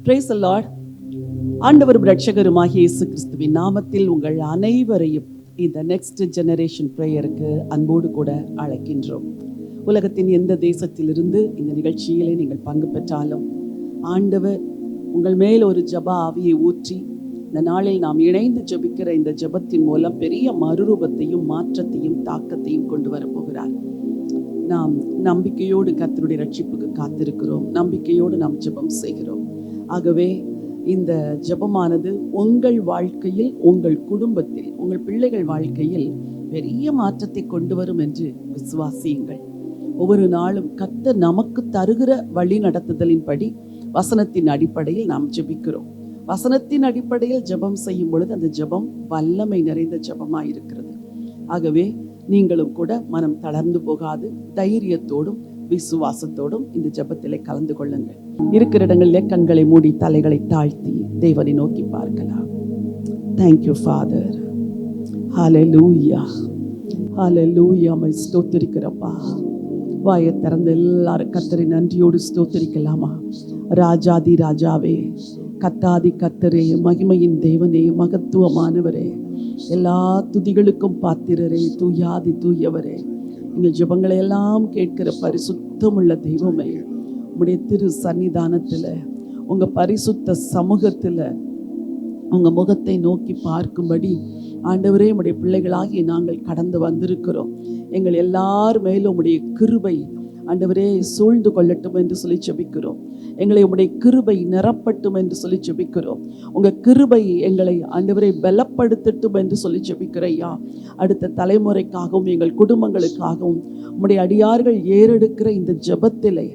Praise the Lord. ஆண்டவரும் இரட்சகருமாகிய இயேசு கிறிஸ்துவின் நாமத்தில் உங்கள் அனைவரையும் இந்த நெக்ஸ்ட் ஜெனரேஷன் பிரேயருக்கு அன்போடு கூட அழைக்கின்றோம். உலகத்தின் எந்த தேசத்திலிருந்து இந்த நிகழ்ச்சியிலே நீங்கள் பங்கு பெற்றாலும் ஆண்டவர் உங்கள் மேல் ஒரு ஜெப ஆவியை ஊற்றி இந்த நாளில் நாம் இணைந்து ஜெபிக்கிற இந்த ஜெபத்தின் மூலம் பெரிய மறுரூபத்தையும் மாற்றத்தையும் தாக்கத்தையும் கொண்டு வரப்போகிறார். நாம் நம்பிக்கையோடு கர்த்தருடைய ரட்சிப்புக்கு காத்திருக்கிறோம். நம்பிக்கையோடு நாம் ஜெபம் செய்கிறோம். ஆகவே இந்த ஜெபமானது உங்கள் வாழ்க்கையில், உங்கள் குடும்பத்தில், உங்கள் பிள்ளைகள் வாழ்க்கையில் பெரிய மாற்றத்தை கொண்டு வரும் என்று விசுவாசியுங்கள். ஒவ்வொரு நாளும் கர்த்தர் நமக்கு தருகிற வழி நடத்துதலின்படி வசனத்தின் அடிப்படையில் நாம் ஜெபிக்கிறோம். வசனத்தின் அடிப்படையில் ஜெபம் செய்யும் பொழுது அந்த ஜெபம் வல்லமை நிறைந்த ஜெபமாய் இருக்கிறது. ஆகவே நீங்களும் கூட மனம் தளர்ந்து போகாது தைரியத்தோடும் விசுவாசத்தோடும் இந்த ஜெபத்திலே கலந்து கொள்ளுங்கள். இருக்கிற இடங்களிலே கண்களை மூடி தலைகளை தாழ்த்தி தேவனை நோக்கி பார்க்கலாம். Thank you Father. Hallelujah. Hallelujah. மை ஸ்தோத்திரிக்கிறப்பா. வாயை திறந்து எல்லாரும் கர்த்தரை நன்றியோடு ஸ்தோத்திரிக்கலாமா? ராஜாதி ராஜாவே, கர்த்தாதி கர்த்தரே, மகிமையின் தேவனே, மகத்துவமானவரே, எல்லா துதிகளுக்கும் பாத்திரரே, தூயாதி தூயவரே, எங்கள் ஜெபங்களை எல்லாம் கேட்கிற பரிசுத்தமுள்ள தெய்வமே, உம்முடைய திரு சன்னிதானத்தில், உங்க பரிசுத்த சமூகத்தில் உங்க முகத்தை நோக்கி பார்க்கும்படி ஆண்டவரே உம்முடைய பிள்ளைகளாகி நாங்கள் கடந்து வந்திருக்கிறோம். எங்கள் எல்லார் மேலும் உம்முடைய கிருபை ஆண்டவரே சூழ்ந்து கொள்ளட்டும் என்று சொல்லி ஜெபிக்கிறோம். எங்களை உம்முடைய கிருபை நிரப்பட்டும் என்று சொல்லி ஜெபிக்கிறோம். உங்க கிருபை எங்களை ஆண்டவரை பலப்படுத்தட்டும் என்று சொல்லி ஜெபிக்கிறையா. அடுத்த தலைமுறைக்காகவும் எங்கள் குடும்பங்களுக்காகவும் உம்முடைய அடியார்கள் ஏறெடுக்கிற இந்த ஜெபத்திலே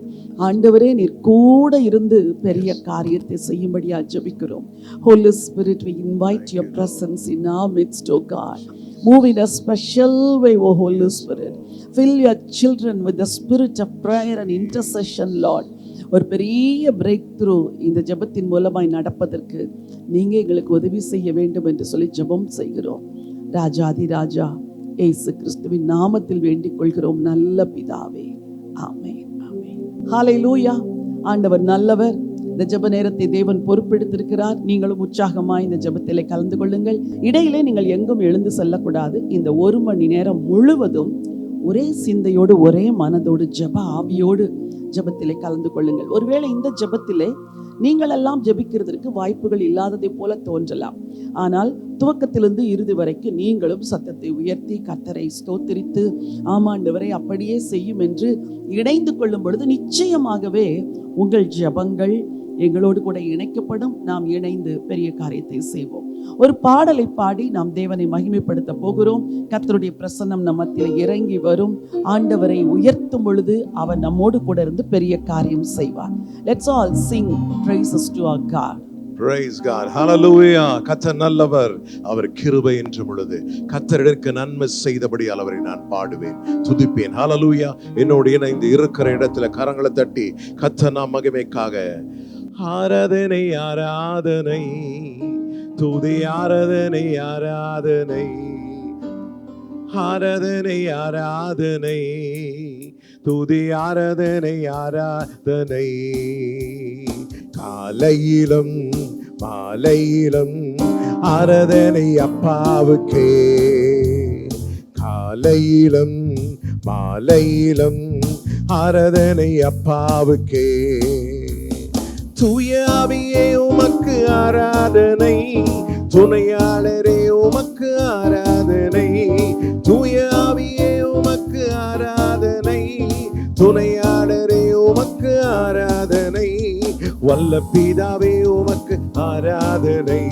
ஆண்டவரே நீர் கூட இருந்து பெரிய காரியத்தை செய்யும்படியா ஜெபிக்கிறோம். Holy Spirit, we invite your presence in our midst, O God. Move in a special way, O Holy Spirit. Fill your children with the spirit of prayer and intercession, Lord. ஒரு பெரிய பிரேக் த்ரூ இந்த ஜெபத்தின் மூலமாய் நடப்பதற்கு நீங்க எங்களுக்கு உதவி செய்ய வேண்டும் என்று சொல்லி ஜெபம் செய்கிறோம். ராஜாதி ராஜா இயேசு கிறிஸ்துவின் நாமத்தில் வேண்டிக் கொள்கிறோம் நல்ல பிதாவே. ஆமென். ஆமென். ஹல்லேலூயா. ஆண்டவர் நல்லவர். இந்த ஜெப நேரத்தை தேவன் பொறுப்பெடுத்திருக்கிறார். நீங்களும் உற்சாகமாய் இந்த ஜெபத்திலே கலந்து கொள்ளுங்கள். இடையிலே நீங்கள் எங்கும் எழுந்து செல்லக்கூடாது. இந்த 1 மணி நேரம் முழுவதும் ஒரே சிந்தையோடு ஒரே மனதோடு ஜெப ஆவியோடு ஜெபத்திலே கலந்து கொள்ளுங்கள். ஒருவேளை இந்த ஜெபத்திலே நீங்கள் எல்லாம் ஜெபிக்கிறதற்கு வாய்ப்புகள் இல்லாததை போல தோன்றலாம். ஆனால் துவக்கத்திலிருந்து இறுதி வரைக்கும் நீங்களும் சத்தத்தை உயர்த்தி கர்த்தரை ஸ்தோத்திரித்து ஆமாண்டவரை அப்படியே செய்யும் என்று இணைந்து கொள்ளும் பொழுது நிச்சயமாகவே உங்கள் ஜெபங்கள் எங்களோடு கூட இணைக்கப்படும். நாம் இணைந்து பெரிய காரியத்தை செய்வோம். ஒரு பாடலை பாடி நாம் தேவனை மகிமைப்படுத்த போகிறோம். கர்த்தருடைய பிரசன்னம் நம் மத்தியில் இறங்கி வரும். ஆண்டவரை உயர்த்தும் பொழுது அவர் நம்மோடு கூட இருந்து பெரிய காரியம் செய்வார். Let's all sing praises to our God. Praise God. Hallelujah. கர்த்தர் நல்லவர், அவர் கிருபை என்றும் உள்ளது. கர்த்தருக்கு நன்மை செய்தபடி அவரை நான் பாடுவேன், துதிப்பேன். Hallelujah. என்னோடு இணைந்து இருக்கிற இடத்துல கரங்களை தட்டி கர்த்தர் நாம் மகிமைக்காக ஆராதனை ஆராதனை துதி ஆராதனை ஆராதனை ஆராதனை ஆராதனை துதி ஆராதனை ஆராதனை காலையிலும் மாலையிலும் ஆராதனை அப்பாவுக்கே, காலையிலும் மாலையிலும் ஆராதனை அப்பாவுக்கே. தூய ஆவியே உமக்கு ஆராதனை, துணையாளரே உமக்கு ஆராதனை. தூய ஆவியே உமக்கு ஆராதனை, துணையாளரே உமக்கு ஆராதனை. வல்ல பிதாவே உமக்கு ஆராதனை,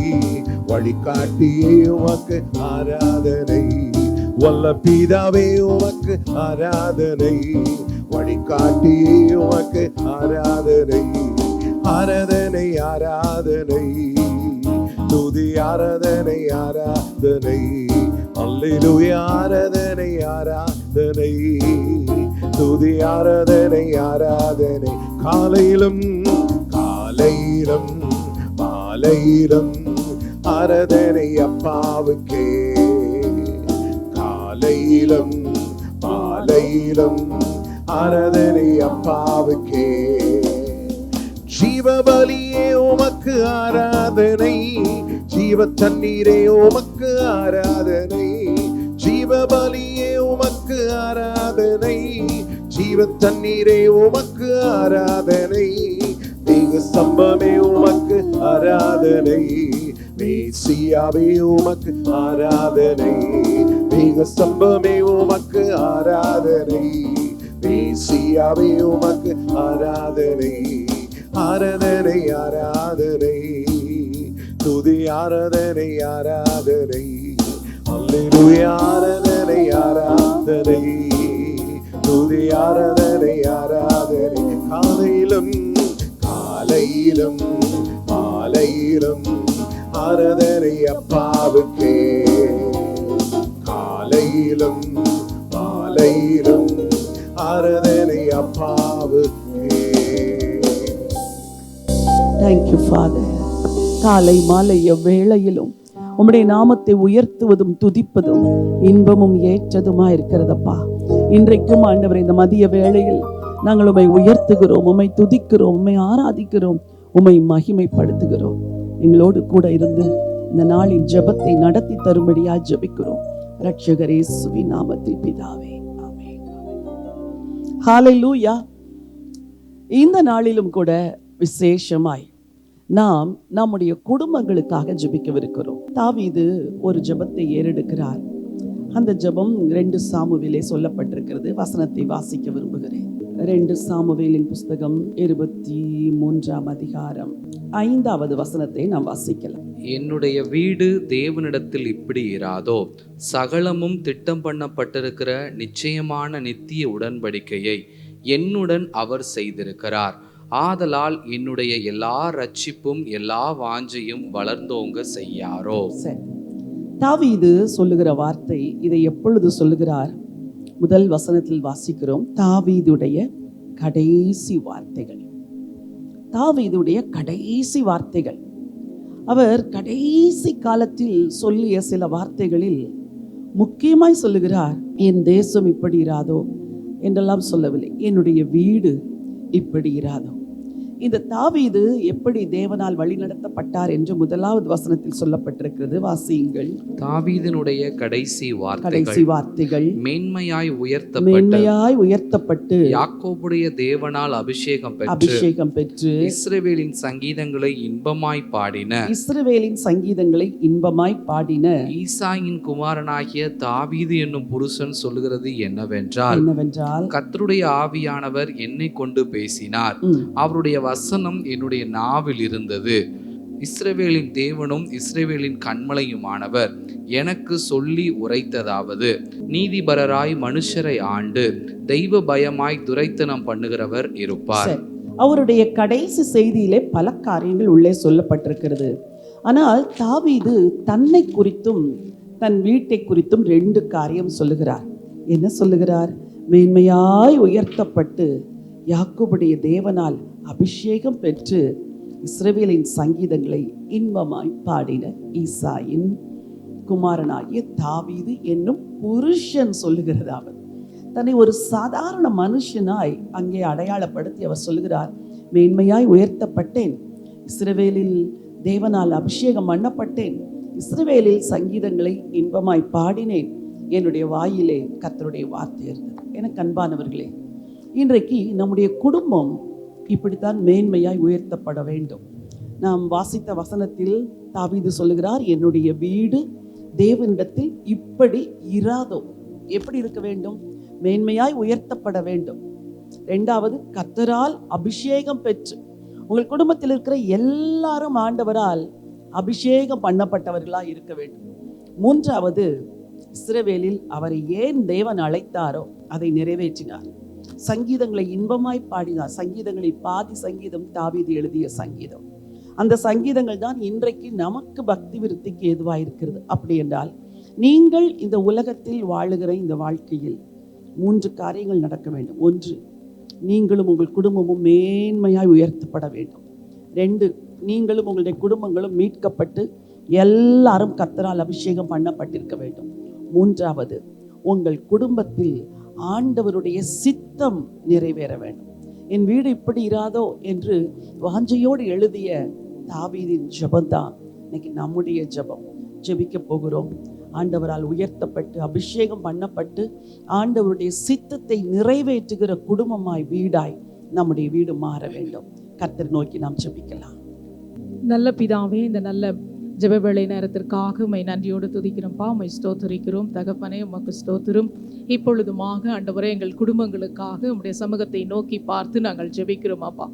வழிகாட்டியே உமக்கு ஆராதனை. வல்ல பிதாவே உமக்கு ஆராதனை, வழிகாட்டியே உமக்கு ஆராதனை. ஆராதனை ஆராதனை துதி ஆராதனை ஆராதனை அல்லேலூயா. ஆராதனை ஆராதனை துதி ஆராதனை ஆராதனை காலையிலும் காலையிலும் மாலையிலும் ஆராதனை அப்பாவுக்கே, காலையிலும் மாலையிலும் ஆராதனை அப்பாவுக்கே. ஜீவபலியே உமக்கு ஆராதனை, ஜீவ தண்ணீரே உமக்கு ஆராதனை, ஜீவபலியே உமக்கு ஆராதனை, ஜீவ தண்ணீரே உமக்கு ஆராதனை, தேவ ஸ்தம்பமே உமக்கு ஆராதனை, மேசியாவே உமக்கு ஆராதனை, தேவ ஸ்தம்பமே உமக்கு ஆராதனை, மேசியாவே உமக்கு ஆராதனை, ஆராதனை ஆராதனை, துதி ஆராதனை ஆராதனை, அல்லேலூயா ஆராதனை ஆராதனை, துதி ஆராதனை ஆராதனை, காலையிலும் காலையிலும் மாலையிலும் ஆராதனை அப்பாவுக்கே, காலையிலும் மாலையிலும் ஆராதனை அப்பாவுக்கே. Thank you father. காலை மாலை எவ்வேளையிலும் உம்முடைய நாமத்தை உயர்த்துவதும் துதிப்பதும் இன்பமும் ஏற்றதுமா இருக்கிறதப்பா. இன்றைக்கும் ஆண்டவரே, இந்த மதிய வேளையில் நாங்கள் உம்மை உயர்த்துகிறோம், உம்மை துதிக்கிறோம், உம்மை ஆராதிக்கிறோம், உம்மை மகிமைப்படுத்துகிறோம். எங்களோடு கூட இருந்து இந்த நாளின் ஜெபத்தை நடத்தி தரும்படியா ஜெபிக்கிறோம். இரட்சகர் இயேசுவின் நாமத்தில் பிதாவே, ஆமென். ஹல்லேலூயா. இந்த நாளிலும் கூட விசேஷமாய் நாம் நம்முடைய குடும்பங்களுக்காக ஜெபிக்கவிருக்கிறோம். தாவீது ஒரு ஜெபத்தை ஏறெடுக்கிறார். அந்த ஜெபம் 2 சாமுவேலே சொல்லப்பட்டிருக்கிறது. வசனத்தை வாசிக்க விரும்புகிறேன். 2 சாமுவேலின் புஸ்தகம் 23ஆம் அதிகாரம் 5வது வசனத்தை நாம் வாசிக்கலாம். என்னுடைய வீடு தேவனிடத்தில் இப்படி இராதோ, சகலமும் திட்டம் பண்ணப்பட்டிருக்கிற நிச்சயமான நித்திய உடன்படிக்கையை என்னுடன் அவர் செய்திருக்கிறார். ஆதலால் என்னுடைய எல்லா ரட்சிப்பும் எல்லா வாஞ்சையும் வளர்ந்தோங்க செய்யாரோ. சரி, தாவீது சொல்லுகிற வார்த்தை, இதை எப்பொழுது சொல்லுகிறார்? முதல் வசனத்தில் வாசிக்கிறோம். தாவீதுடைய கடைசி வார்த்தைகள், தாவீதுடைய கடைசி வார்த்தைகள். அவர் கடைசி காலத்தில் சொல்லிய சில வார்த்தைகளில் முக்கியமாய் சொல்லுகிறார், என் தேசம் இப்படி இராதோ என்றெல்லாம் சொல்லவில்லை, என்னுடைய வீடு இப்படி இராதோ. இந்த தாவீது எப்படி தேவனால் வழிநடத்தப்பட்டார் என்று 1வது வசனத்தில் சொல்லப்பட்டிருக்கிறது. வாசியுங்கள். தாவீதினுடைய கடைசி வார்த்தைகள் மேன்மையாய் உயர்த்தப்பட்டு யாக்கோபுடைய தேவனால் அபிஷேகம் பெற்று இஸ்ரவேலின் சங்கீதங்களை இன்பமாய் பாடின ஈசாயின் குமாரனாகிய தாவீது என்னும் புருஷன் சொல்லுகிறது என்னவென்றால், கர்த்தருடைய ஆவியானவர் என்னை கொண்டு பேசினார், அவருடைய வசனம் என்னுடைய நாவில் இருந்தது. இஸ்ரவேலின் தேவனும் இஸ்ரவேலின் கன்மலையுமானவர் எனக்கு சொல்லி உரைத்ததாவது, நீதிபரராய் மனுஷரை ஆண்டு தெய்வ பயமாய் துரைத்தனம் பண்ணுகிறவர் இருப்பார். அவருடைய கடைசி செய்தியிலே பல காரியங்கள் உள்ளே சொல்லப்பட்டிருக்கிறது. ஆனால் தாவீது தன்னை குறித்தும் தன் வீட்டை குறித்தும் 2 காரியம் சொல்லுகிறார். என்ன சொல்லுகிறார்? மேன்மையாய் உயர்த்தப்பட்டு யாக்கோபுடைய தேவனால் அபிஷேகம் பெற்று இஸ்ரவேலின் சங்கீதங்களை இன்பமாய் பாடின ஈசாயின் குமாரனாகிய தாவீது என்னும் புருஷன் சொல்லுகிறதாவது. தன்னை ஒரு சாதாரண மனுஷனாய் அங்கே அடையாளப்படுத்தி அவர் சொல்லுகிறார், மேன்மையாய் உயர்த்தப்பட்டேன், இஸ்ரவேலில் தேவனால் அபிஷேகம் பண்ணப்பட்டேன், இஸ்ரவேலில் சங்கீதங்களை இன்பமாய் பாடினேன், என்னுடைய வாயிலே கர்த்தருடைய வார்த்தை இருந்தது. எனக்கு அன்பானவர்களே, இன்றைக்கு நம்முடைய குடும்பம் இப்படித்தான் மேன்மையாய் உயர்த்தப்பட வேண்டும். நாம் வாசித்த வசனத்தில் தாவீது சொல்லுகிறார், என்னுடைய வீடு தேவனிடத்தில் இப்படி இராதோ. எப்படி இருக்க வேண்டும்? மேன்மையாய் உயர்த்தப்பட வேண்டும். 2வது, கர்த்தரால் அபிஷேகம் பெற்று. உங்கள் குடும்பத்தில் இருக்கிற எல்லாரும் ஆண்டவரால் அபிஷேகம் பண்ணப்பட்டவர்களாய் இருக்க வேண்டும். 3வது, இஸ்ரவேலில் அவரை ஏன் தேவன் அழைத்தாரோ அதை நிறைவேற்றினார். சங்கீதங்களை இன்பமாய் பாடினார். சங்கீதங்களில் பாதி சங்கீதம் தாவீது எழுதிய சங்கீதம். அந்த சங்கீதங்கள் தான் இன்றைக்கு நமக்கு பக்தி விருத்திக்கு ஏதுவாக இருக்கிறது. அப்படி என்றால், நீங்கள் இந்த உலகத்தில் வாழுகிற இந்த வாழ்க்கையில் 3 காரியங்கள் நடக்க வேண்டும். 1, நீங்களும் உங்கள் குடும்பமும் மேன்மையாய் உயர்த்தப்பட வேண்டும். 2, நீங்களும் உங்களுடைய குடும்பங்களும் மீட்கப்பட்டு எல்லாரும் கர்த்தரால் அபிஷேகம் பண்ணப்பட்டிருக்க வேண்டும். 3வது, உங்கள் குடும்பத்தில் ஆண்டவருடைய சித்தம் நிறைவேற வேண்டும். என் வீடு இப்படி இராதோ என்று வாஞ்சையோடு எழுதிய தாவீதின் ஜெபம்தான் இன்னைக்கு நம்முடைய ஜெபம். ஜெபிக்க போகிறோம். ஆண்டவரால் உயர்த்தப்பட்டு அபிஷேகம் பண்ணப்பட்டு ஆண்டவருடைய சித்தத்தை நிறைவேற்றுகிற குடும்பமாய் வீடாய் நம்முடைய வீடு மாற வேண்டும். கர்த்தர் நோக்கி நாம் ஜெபிக்கலாம். நல்ல பிதாவே, இந்த நல்ல ஜெப வேளை நேரத்திற்காக உம்மை நன்றியோடு துதிக்கிறோம்ப்பா. உம்மை ஸ்தோத்திரிக்கிறோம் தகப்பனே, உமக்கு ஸ்தோத்திரம். இப்பொழுதுமாக ஆண்டவரே, எங்கள் குடும்பங்களுக்காக உம்முடைய சமூகத்தை நோக்கி பார்த்து நாங்கள் ஜெபிக்கிறோம் அப்பா.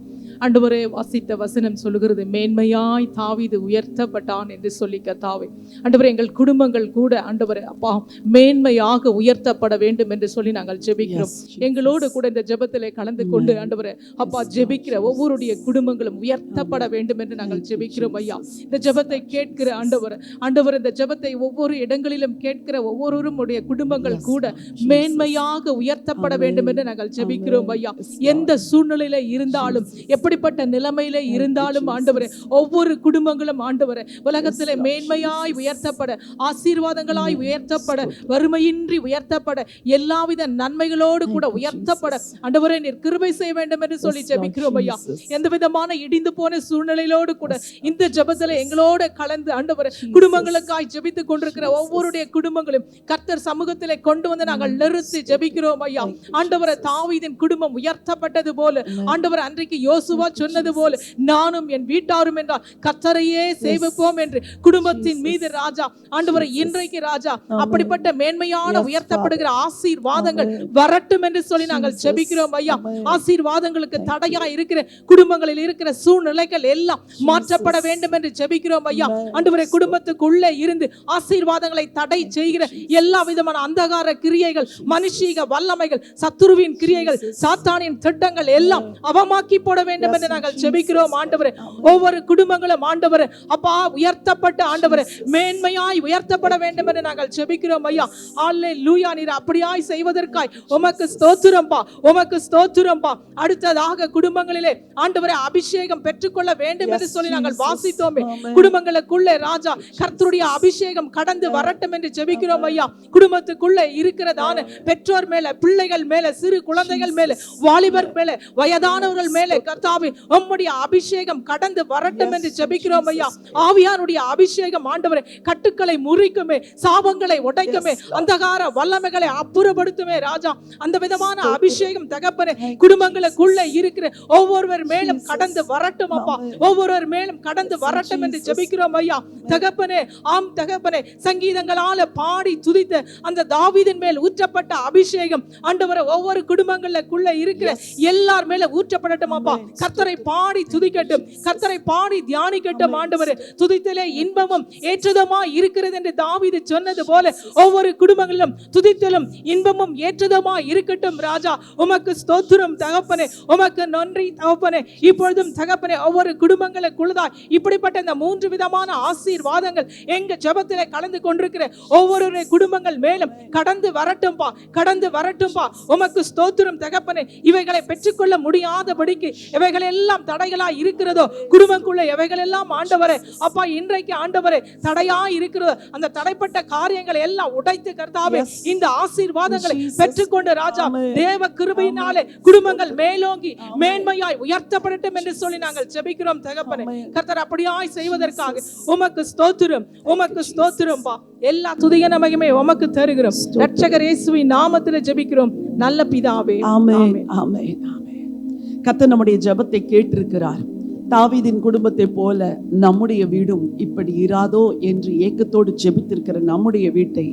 ஆண்டவரே, வாசித்த வசனம் சொல்லுகிறது, மேன்மையாய் தாவீது உயர்த்தப்பட்டான் என்று சொல்லி கர்த்தாவே. ஆண்டவரே, எங்கள் குடும்பங்கள் கூட ஆண்டவரே அப்பா மேன்மையாக உயர்த்தப்பட வேண்டும் என்று சொல்லி நாங்கள் ஜெபிக்கிறோம். எங்களோடு கூட இந்த ஜெபத்திலே கலந்து கொண்டு ஆண்டவரே அப்பா ஜெபிக்கிற ஒவ்வொருடைய குடும்பங்களும் உயர்த்தப்பட வேண்டும் என்று நாங்கள் ஜெபிக்கிறோம் ஐயா. இந்த ஜெபத்தை கேட்கிற ஆண்டவர் இந்த ஜெபத்தை ஒவ்வொரு இடங்களிலும் கேட்கிற ஒவ்வொருவரும் உடைய குடும்பங்கள் கூட மேன்மையாக உயர்த்தப்பட வேண்டும் என்று நாங்கள் ஜெபிக்கிறோம் ஐயா. எந்த சூழ்நிலையில இருந்தாலும், எப்படிப்பட்ட நிலைமையில இருந்தாலும் ஆண்டவரே, ஒவ்வொரு குடும்பங்களும் ஆண்டவரே உலகத்திலே மேன்மையாய் உயர்த்தப்பட, ஆசீர்வாதங்களாய் உயர்த்தப்பட, வறுமையின்றி உயர்த்தப்பட, எல்லாவித நன்மைகளோடு கூட உயர்த்தப்பட ஆண்டவரே நீர் கிருபை செய்ய வேண்டும் என்று சொல்லி ஜெபிக்கிறோம் ஐயா. எந்த விதமான இடிந்து போன சூழ்நிலையிலோடு கூட இந்த ஜெபத்திலே எங்களோட கலந்து ஆண்டவரே குடும்பங்களுக்காய் ஜெபித்துக் கொண்டிருக்கிற ஒவ்வொருடைய குடும்பங்களும் கர்த்தர் சமூகத்திலே கொண்டு வந்து நாங்கள் நிறுத்தி ஜெபிக்கிறோம் ஐயா. ஆண்டவரே, தாவீதின் குடும்பம் உயர்த்தப்பட்டது போல ஆண்டவர் அன்றைக்கு யோசுவா சொன்னது போல நானும் என் வீட்டாரும் என்றால் கர்த்தரையே சேவிப்போம் என்று குடும்பத்தின் மீது ராஜா ஆண்டவரை இன்றைக்கு ராஜா அப்படிப்பட்ட மேன்மையான உயர்த்தப்படுகிற ஆசீர்வாதங்கள் வரட்டும் என்று சொல்லி நாங்கள் ஜெபிக்கிறோம் ஐயா. ஆசீர்வாதங்களுக்கு தடையா இருக்கிற குடும்பங்களில் இருக்கிற சூழ்நிலைகள் எல்லாம் மாற்றப்பட வேண்டும் என்று ஜெபிக்கிறோம் ஐயா. ஆண்டவரே, குடும்பத்துக்குள்ளே இருந்து ஆசீர்வாதங்களை தடை செய்கிற எல்லா விதமான அந்தகார கிரியைகள், மனுஷீக வல்லமைகள், சத்துருவின் கிரியைகள், சாத்தானின் திட்டங்கள் எல்லாம் அவமாக்கி போட வேண்டும் என்று நாங்கள் ஜெபிக்கிறோம் ஆண்டவரே. ஒவ்வொரு குடும்பங்களும் ஆண்டவரே அப்பா உயர்த்தப்பட்ட ஆண்டவரே மேன்மையாய் உயர்த்தப்பட வேண்டும் என்று நாங்கள் ஜெபிக்கிறோம் ஐயா. அல்லேலூயா. நீர் அப்படியாய் செய்வதற்காய் உமக்கு ஸ்தோத்திரம்பா, உமக்கு ஸ்தோத்திரம்பா. அடுத்ததாக குடும்பங்களிலே ஆண்டவரே அபிஷேகம் பெற்றுக்கொள்ள வேண்டும் என்று சொல்லி நாங்கள் வாசித்தோமே. குடும்பங்களுக்குள்ளே ராஜா கர்த்தருடைய அபிஷேகம் கடந்து வரட்டும் என்று ஜெபிக்கிறோம் ஐயா. குடும்பத்துக்குள்ளே இருக்கிறதான பெற்றோர் மேல, பிள்ளைகள் மேல, சிறு குழந்தைகள் மேல, வாலிபர் மேல, வயதானவர்கள் மேல கர்த்தாவே உம்முடைய அபிஷேகம் கடந்து வரட்டும் என்று ஜெபிக்கிறோம் ஐயா. ஆவியானுடைய அபிஷேகம் ஆண்டவரே கட்டுக்களை முறிக்குமே, சாபங்களை உடைக்குமே, அந்தகார வல்லமைகளை அப்புறப்படுத்துமே ராஜா. அந்த விதமான அபிஷேகம் தகப்பனே குடும்பங்களுக்குள்ளே இருக்கிற ஒவ்வொருவர் மேலும் கடந்து வரட்டும் அப்பா, ஒவ்வொருவர் மேலும் கடந்து வரட்டும் என்று ஜெபிக்கிறோம் ஐயா. தகப்பனே, ஆம் தகப்பனே, சங்கீதங்களால பாடி துதித்த அந்த தாவீதின் மேல் ஊற்றப்பட்ட அபிஷேகம் ஆண்டவரே ஒவ்வொரு குடும்பங்களுக்குள்ள இருக்கிற எல்லார் மேல ஊற்றப்படட்டும் அப்பா. கர்த்தரை பாடி துதிக்கட்டும், கர்த்தரை பாடி தியானிக்கட்டும் ஆண்டவரே. துதித்தலே இன்பமும் ஏற்றதுமா இருக்கிறது என்று தாவீது சொன்னது போல ஒவ்வொரு குடும்பங்களிலும் துதித்தலும் இன்பமும் ஏற்றதுமா இருக்கட்டும் ராஜா. உமக்கு ஸ்தோத்திரம் தகப்பனே, உமக்கு நன்றி தகப்பனே. இப்பொழுதும் தகப்பனே ஒவ்வொரு குடும்பங்களுக்குள்ளதாய் இப்படிப்பட்ட இந்த 3 விதமான ஆசீர்வாதங்கள் எங்க ஜெபத்திலே கலந்து கொண்டிருக்கிற ஒவ்வொரு குடும்பங்கள் மேலும் கடந்து வரட்டும்பா, கடந்து வரட்டும்பா. உமக்கு ஸ்தோத்திரம் தகப்பனே. இவைகளை பெற்றுக்கொள்ள முடியாதபடிக்கு இவைகள் எல்லாம் தடைகளா இருக்கிறதோ, குடும்பக்குள்ள இவைகள் எல்லாம் ஆண்டவரே அப்பா இன்றைக்கு ஆண்டவரே தடையா இருக்கிறதோ, அந்த தடைப்பட்ட காரியங்களை எல்லாம் உடைத்து கர்த்தாவே இந்த ஆசீர்வாதங்களை பெற்றுக்கொண்டு ராஜா தேவ கிருபையினாலே குடும்பங்கள் மேலோங்கி மேன்மையாய் உயர்த்தப்படட்டும் என்று சொல்லி நாங்கள் ஜெபிக்கிறோம் தகப்பனே. கர்த்தர் அப்படியாய் செய்வதற்காக உமக்கு ஸ்தோத்திரம், உமக்கு ஸ்தோத்திரம்பா. எல்லா துதிகன மகிமை உமக்கு தருகிறோம். இரட்சகர் இயேசுவின் நாமத்தில் ஜெபிக்கிறோம் நல்ல பிதாவே. ஆமென், ஆமென், ஆமென். கர்த்தர் நம்முடைய ஜெபத்தை கேட்டிருக்கிறார். தாவீதின் குடும்பத்தை போல நம்முடைய வீடும் இப்படி இராதோ என்று ஏக்கத்தோடு ஜெபித்திருக்கிற நம்முடைய வீட்டை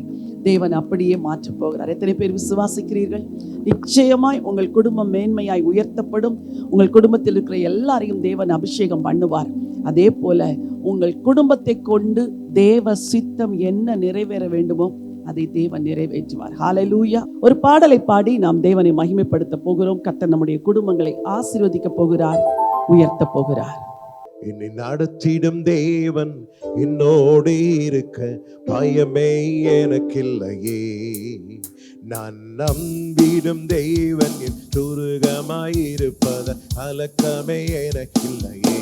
தேவன் அப்படியே மாற்றப் போகிறார். எத்தனை பேர் விசுவாசிக்கிறீர்கள்? நிச்சயமாய் உங்கள் குடும்பம் மேன்மையாய் உயர்த்தப்படும். உங்கள் குடும்பத்தில் இருக்கிற எல்லாரையும் தேவன் அபிஷேகம் பண்ணுவார். அதே போல உங்கள் குடும்பத்தை கொண்டு தேவ சித்தம் என்ன நிறைவேற வேண்டுமோ அதை தேவன் நிறைவேற்றுவார். ஹல்லேலூயா. ஒரு பாடலை பாடி நாம் தேவனை மகிமைப்படுத்த போகிறோம். கர்த்தர் நம்முடைய குடும்பங்களை ஆசீர்வதிக்க போகிறார், உயர்த்த போகிறார். என்னை நடத்திடும் தேவன் என்னோடு இருக்க பயமே எனக்கில்லையே. நான் நம்பிடும் தேவன் என் துருகமாயிருப்பத கலக்கமே எனக்கில்லையே.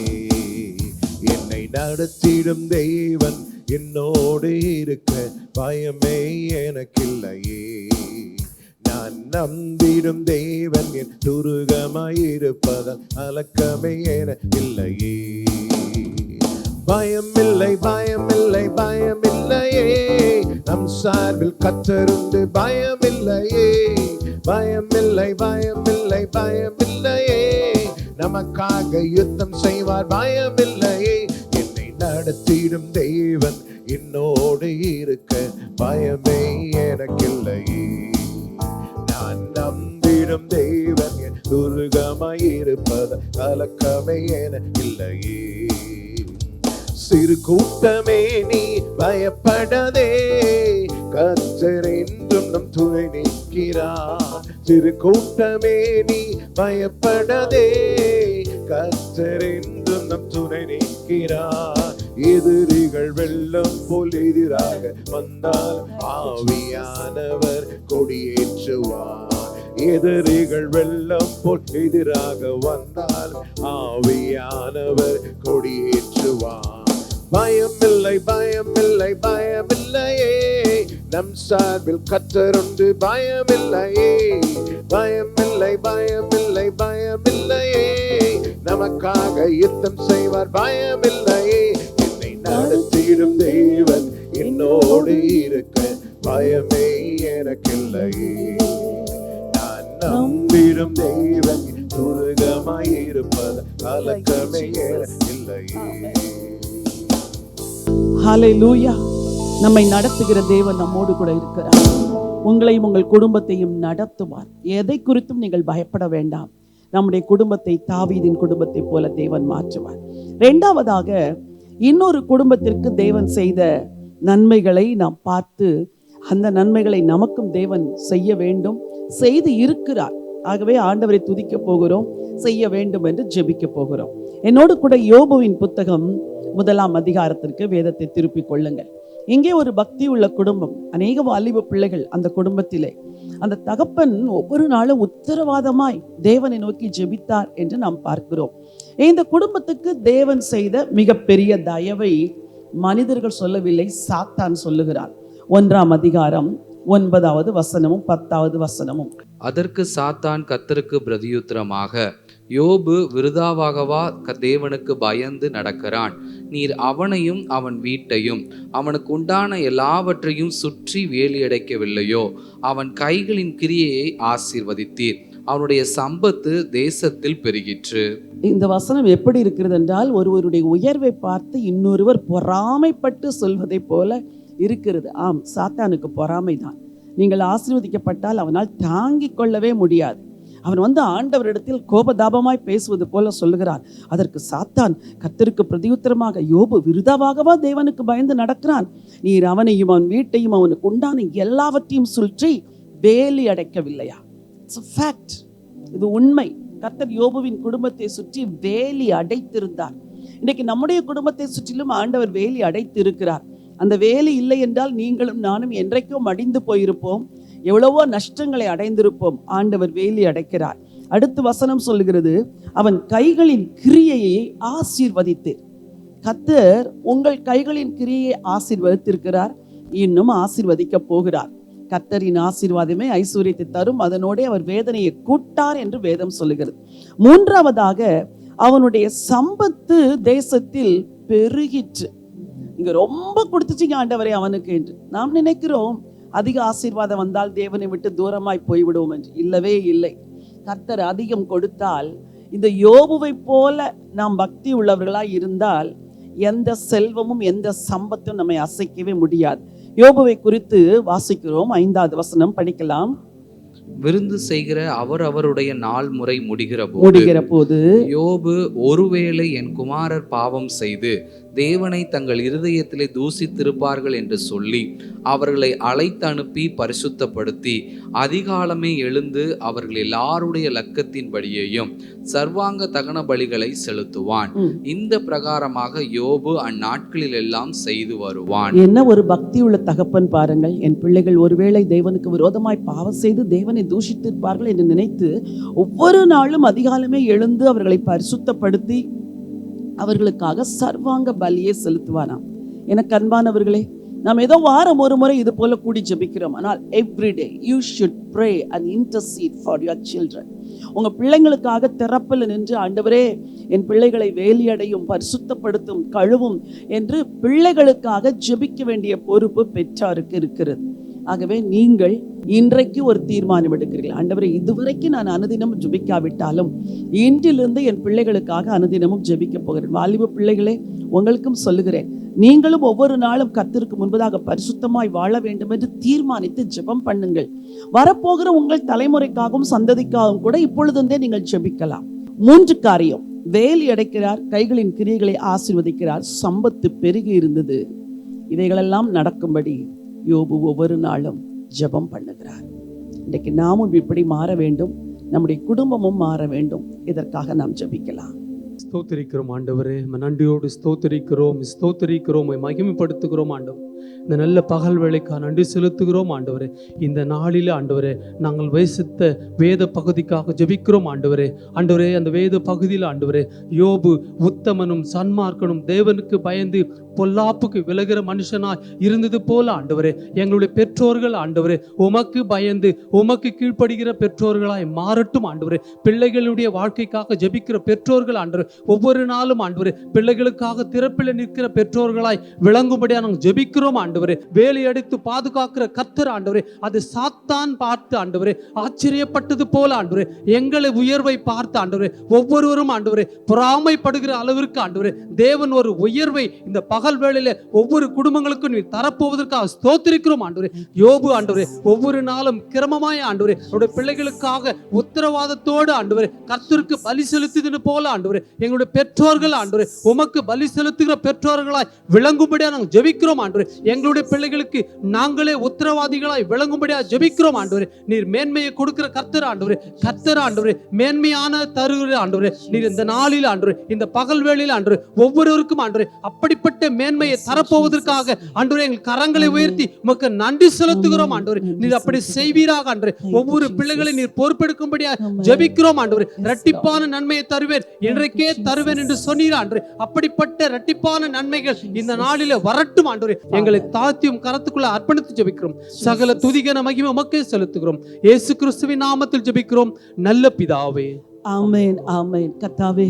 என்னை நடத்திடும் தேவன் என்னோடு இருக்க பயமே எனக்கில்லையே. நான் நம்பிடும் தேவன் என் துருகமாயிருப்பதால் கலக்கமே என இல்லையே. பயமில்லை பயமில்லை பயமில்லையே, நம் சார்பில் கர்த்தருண்டு பயமில்லையே. பயமில்லை பயமில்லை பயமில்லையே, நமக்காக யுத்தம் செய்வார் பயமில்லையே. என்னை நடத்திடும் தேவன் என்னோடு இருக்க பயமே எனக்கில்லையே. நான் நம்பிடும் தேவன் என் துருகமாயிருப்பது கலக்கமே எனக்கில்லையே. சிறு கூட்டமே நீ பயப்படாதே, கர்த்தர் என்றும் நம் துணை நிற்கிறார். சிறு கூட்டமே நீ பயப்படாதே, கர்த்தர் என்றும் நம் துணை நிற்கிறார். எதிரிகள் வெள்ளம் போல் எதிராக வந்தால் ஆவியானவர் கொடியேற்றுவார். எதிரிகள் வெள்ளம் போல் எதிராக வந்தால் ஆவியானவர் கொடியேற்றுவார். பயமில்லை பயமில்லை பயமில்லையே, நம் சார்பில் கர்த்தருண்டு பயமில்லையே. பயமில்லை பயமில்லை பயமில்லையே, நமக்காக யுத்தம் செய்வார் பயமில்லையே. என்னை நடத்திடும் தேவன் என்னோடு இருக்க பயமே எனக்கில்லையே. நான் நம்பிடும் தேவன் துருகமாயிருப்பது கலக்கமே எனக்கில்லையே. ஹல்லேலூயா. நம்மை நடத்துகிற தேவன் நம்மோடு கூட இருக்கிறார். உங்களையும் உங்கள் குடும்பத்தையும் நடத்துவார். எதை குறித்தும் நீங்கள் பயப்பட வேண்டாம். நம்முடைய குடும்பத்தை தாவீதின் குடும்பத்தை போல தேவன் மாற்றுவார். இரண்டாவதாக, இன்னொரு குடும்பத்திற்கு தேவன் செய்த நன்மைகளை நாம் பார்த்து அந்த நன்மைகளை நமக்கும் தேவன் செய்ய வேண்டும், செய்து இருக்கிறார். ஆகவே ஆண்டவரை துதிக்க போகிறோம், செய்ய வேண்டும் என்று ஜெபிக்க போகிறோம். என்னோடு கூட யோபுவின் புத்தகம் 1ஆம் அதிகாரத்திற்கு வேதத்தை திருப்பிக் கொள்ளுங்கள். இங்கே ஒரு பக்தி உள்ள குடும்பம், அநேக வாலிப பிள்ளைகள் அந்த குடும்பத்திலே. அந்த தகப்பன் ஒவ்வொரு நாளும் உத்தரவாதமாய் தேவனை நோக்கி ஜெபித்தார் என்று நாம் பார்க்கிறோம். இந்த குடும்பத்துக்கு தேவன் செய்த மிகப்பெரிய தயவை மனிதர்கள் சொல்லவில்லை, சாத்தான் சொல்லுகிறார். 1ஆம் அதிகாரம் 9வது வசனமும் 10வது வசனமும். அதற்கு சாத்தான் கர்த்தருக்கு பிரதியுத்தரமாக, யோபு விருதாவாகவா தேவனுக்கு பயந்து நடக்கிறான்? நீர் அவனையும் அவன் வீட்டையும் அவனுக்கு உண்டான எல்லாவற்றையும் சுற்றி வேலியடைக்கவில்லையோ? அவன் கைகளின் கிரியையை ஆசீர்வதித்தீர், அவனுடைய சம்பத்து தேசத்தில் பெருகிற்று. இந்த வசனம் எப்படி இருக்கிறது என்றால், ஒருவருடைய உயர்வை பார்த்து இன்னொருவர் பொறாமைப்பட்டு சொல்வதை போல இருக்கிறது. ஆம், சாத்தானுக்கு பொறாமைதான். நீங்கள் ஆசீர்வதிக்கப்பட்டால் அவனால் தாங்கிக் கொள்ளவே முடியாது. அவன் ஆண்டவரிடத்தில் கோபதாபமாய் பேசுவது போல சொல்லுகிறான். அதற்கு சாத்தான் கர்த்தருக்கு பிரதியுத்தரமாக, யோபு விருதாவாகவா தேவனுக்கு பயந்து நடக்கிறான்? நீர் அவனையும் அவன் வீட்டையும் அவனுக்கு உண்டான எல்லாவற்றையும் சுற்றி வேலி அடைக்கவில்லையா? It's a fact. இது உண்மை. கர்த்தர் யோபுவின் குடும்பத்தை சுற்றி வேலி அடைத்திருந்தார். இன்னைக்கு நம்முடைய குடும்பத்தை சுற்றிலும் ஆண்டவர் வேலி அடைத்து இருக்கிறார். அந்த வேலி இல்லை என்றால் நீங்களும் நானும் என்றைக்கும் அடிந்து போயிருப்போம், எவ்வளவோ நஷ்டங்களை அடைந்திருப்போம். ஆண்டவர் வேலி அடைக்கிறார். அடுத்து வசனம் சொல்லுகிறது, அவன் கைகளின் கிரியையை ஆசீர்வதித்து. கர்த்தர் உங்கள் கைகளின் கிரியையை ஆசீர்வதித்திருக்கிறார், இன்னும் ஆசீர்வதிக்க போகிறார். கர்த்தரின் ஆசீர்வாதமே ஐஸ்வர்யத்தை தரும், அதனோட அவர் வேதனையை கூட்டார் என்று வேதம் சொல்லுகிறது. மூன்றாவதாக, அவனுடைய சம்பத்து தேசத்தில் பெருகிற்று. இங்க ரொம்ப கொடுத்துச்சிங்க ஆண்டவரே அவனுக்கு என்று நாம் நினைக்கிறோம். அதிக ஆசீர்வாதம் வந்தால் தேவனை விட்டு தூரமாய் போய்விடுவோம் என்று. இல்லவே இல்லை. கர்த்தர் அதிகம் கொடுத்தால், இந்த யோபுவை போல நாம் பக்தி உள்ளவர்களாய் இருந்தால் எந்த செல்வமும் எந்த சம்பத்தும் நம்மை அசைக்கவே முடியாது. யோபுவை குறித்து வாசிக்கிறோம். 5வது வசனம் படிக்கலாம். விருந்து செய்கிற அவருடைய நாள் முறை முடிகிற போது யோபு, ஒருவேளை என் குமாரர் பாவம் செய்து தேவனை தங்கள் இருதயத்திலே தூசித்திருப்பார்கள் என்று சொல்லி அவர்களை அழைத்து அனுப்பி பரிசுத்தப்படுத்தி அதிகாலமே எழுந்து அவர்கள் எல்லாருடைய லக்கத்தின்படியையும் சர்வாங்க தகன பலிகளை செலுத்துவான். இந்த பிரகாரமாக யோபு அந்நாட்களில் எல்லாம் செய்து வருவான். என்ன ஒரு பக்தி உள்ள தகப்பன் பாருங்கள். என் பிள்ளைகள் ஒருவேளை தேவனுக்கு விரோதமாய் பாவம் செய்து தேவனை தூஷித்திருப்பார்கள் என்று நினைத்து ஒவ்வொரு நாளும் அதிகாலமே எழுந்து அவர்களை பரிசுத்தப்படுத்தி அவர்களுக்காக சர்வாங்க பலியை செலுத்துவானாம். எனக்கு அன்பானவர்களே, நாம் ஏதோ வாரம் ஒரு முறை இது போல கூடி ஜெபிக்கிறோம். ஆனால் everyday you should pray and intercede for your children. உங்க பிள்ளைங்களுக்காக திறப்பில் நின்று, ஆண்டவரே என் பிள்ளைகளை வேலியடையும், பரிசுத்தப்படுத்தும், கழுவும் என்று பிள்ளைகளுக்காக ஜெபிக்க வேண்டிய பொறுப்பு பெற்றாருக்கு இருக்கிறது. ஆகவே நீங்கள் இன்றைக்கு ஒரு தீர்மானம் எடுக்கிறீர்கள். ஆண்டவரே, இதுவரைக்கும் நான் அனுதினமும் ஜெபிக்காவிட்டாலும் இன்றிலிருந்து என் பிள்ளைகளுக்காக அனுதினமும் ஜெபிக்க போகிறேன். வாலிப பிள்ளைகளே, உங்களுக்கும் சொல்லுகிறேன், நீங்களும் ஒவ்வொரு நாளும் கர்த்தருக்கு முன்பதாக பரிசுத்தமாய் வாழ வேண்டும் என்று தீர்மானித்து ஜெபம் பண்ணுங்கள். வரப்போகிற உங்கள் தலைமுறைக்காகவும் சந்ததிக்காகவும் கூட இப்பொழுதே நீங்கள் ஜெபிக்கலாம். 3 காரியம்: வேலி அடைக்கிறார், கைகளின் கிரியைகளை ஆசீர்வதிக்கிறார், சம்பத்து பெருகி இருந்தது. இவைகளெல்லாம் நடக்கும்படி யோபு ஒவ்வொரு நாளும் ஜெபம் பண்ணுகிறார். இன்றைக்கு நாமும் இப்படி மாற வேண்டும், நம்முடைய குடும்பமும் மாற வேண்டும். இதற்காக நாம் ஜெபிக்கலாம். ஸ்தோத்திரிக்கிறோம் ஆண்டவரே, நன்றியோடு ஸ்தோத்திரிக்கிறோம், மகிமைப்படுத்துகிறோம் ஆண்டவர். இந்த நல்ல பகல் வேளைக்காக நன்றி செலுத்துகிறோம் ஆண்டவரே. இந்த நாளில் ஆண்டவரே, நாங்கள் வசித்த வேத பகுதிக்காக ஜெபிக்கிறோம் ஆண்டவரே. அந்த வேத பகுதியில் ஆண்டவரே, யோபு உத்தமனும் சன்மார்க்கனும் தேவனுக்கு பயந்து பொல்லாப்புக்கு விலகிற மனுஷனாய் இருந்தது போல ஆண்டவரே, எங்களுடைய பெற்றோர்கள் ஆண்டவரே உமக்கு பயந்து உமக்கு கீழ்ப்படுகிற பெற்றோர்களாய் மாறட்டும் ஆண்டவரே. பிள்ளைகளுடைய வாழ்க்கைக்காக ஜெபிக்கிற பெற்றோர்கள் ஆண்டவரே, ஒவ்வொரு நாளும் ஆண்டவரே பிள்ளைகளுக்காக திறப்பில் நிற்கிற பெற்றோர்களாய் விளங்கும்படியா நாங்கள் ஜெபிக்கிறோம் ஆண்டவரே. வேலி அடித்து பாதுகாக்கிற கர்த்தர் ஆண்டவரே, அது சாத்தான் பார்த்து ஆண்டவரே ஆச்சரியப்பட்டது போல ஆண்டவரே, எங்களை உயர்வை பார்த்து ஆண்டவரே ஒவ்வொருவரும் ஆண்டவரே பொறாமைப்படுகிற அளவிற்கு ஆண்டவரே தேவன் ஒரு உயர்வை இந்த பகல் வேளையில ஒவ்வொரு குடும்பங்களுக்கும் நீர் தரப்போவதற்காக ஸ்தோத்திரிக்கிறோம் ஆண்டவரே. யோபு ஆண்டவரே ஒவ்வொரு நாளும் கிரமமாய் ஆண்டவரே அவருடைய பிள்ளைகளுக்காக உத்தரவாதத்தோடு ஆண்டவரே கர்த்தருக்கு பலி செலுத்தியது போல ஆண்டவரே, எங்களுடைய பெற்றோர்கள் ஆண்டவரே உமக்கு பலி செலுத்துகிற பெற்றோர்களாய் விளங்கும்படியா நாங்கள் ஜெபிக்கிறோம் ஆண்டவரே. எங்களுடைய பிள்ளைகளுக்கு நாங்களே உத்தரவாதிகளாய் விளங்கும்படியா ஜெபிக்கிறோம் ஆண்டவரே. நீர் மேன்மையை கொடுக்கிற கர்த்தர் ஆண்டவரே மேன்மையான தருகிற ஆண்டவரே, நீர் இந்த நாளில் ஆண்டவரே இந்த பகல் வேளையில் ஆண்டவரே ஒவ்வொருவருக்கும் ஆண்டவரே அப்படிப்பட்ட மேன்மையை தரப்போவதற்காக ஆண்டவரே எங்கள் கரங்களை உயர்த்தி உமக்கு நன்றி செலுத்துகிறோம் ஆண்டவரே. நீர் அப்படி செய்வீராக ஆண்டவரே. ஒவ்வொரு பிள்ளைகளை நீர் பொறுப்பெடுக்கும்படியா ஜெபிக்கிறோம் ஆண்டவரே. இரட்டிப்பான நன்மையை தருவேன், இன்றைக்கே தருவேன் என்று சொன்னீர் ஆண்டவரே. அப்படிப்பட்ட இரட்டிப்பான நன்மைகள் இந்த நாளிலே வரட்டும் ஆண்டவரே. எங்களை தாழ்த்தியும் கரத்துக்குள்ள அர்ப்பணித்து ஜெபிக்கிறோம். சகல துதிகன மகிமை உமக்கே செலுத்துகிறோம். இயேசு கிறிஸ்துவின் நாமத்தில் ஜெபிக்கிறோம் நல்ல பிதாவே. ஆமென், ஆமென். கர்த்தாவே,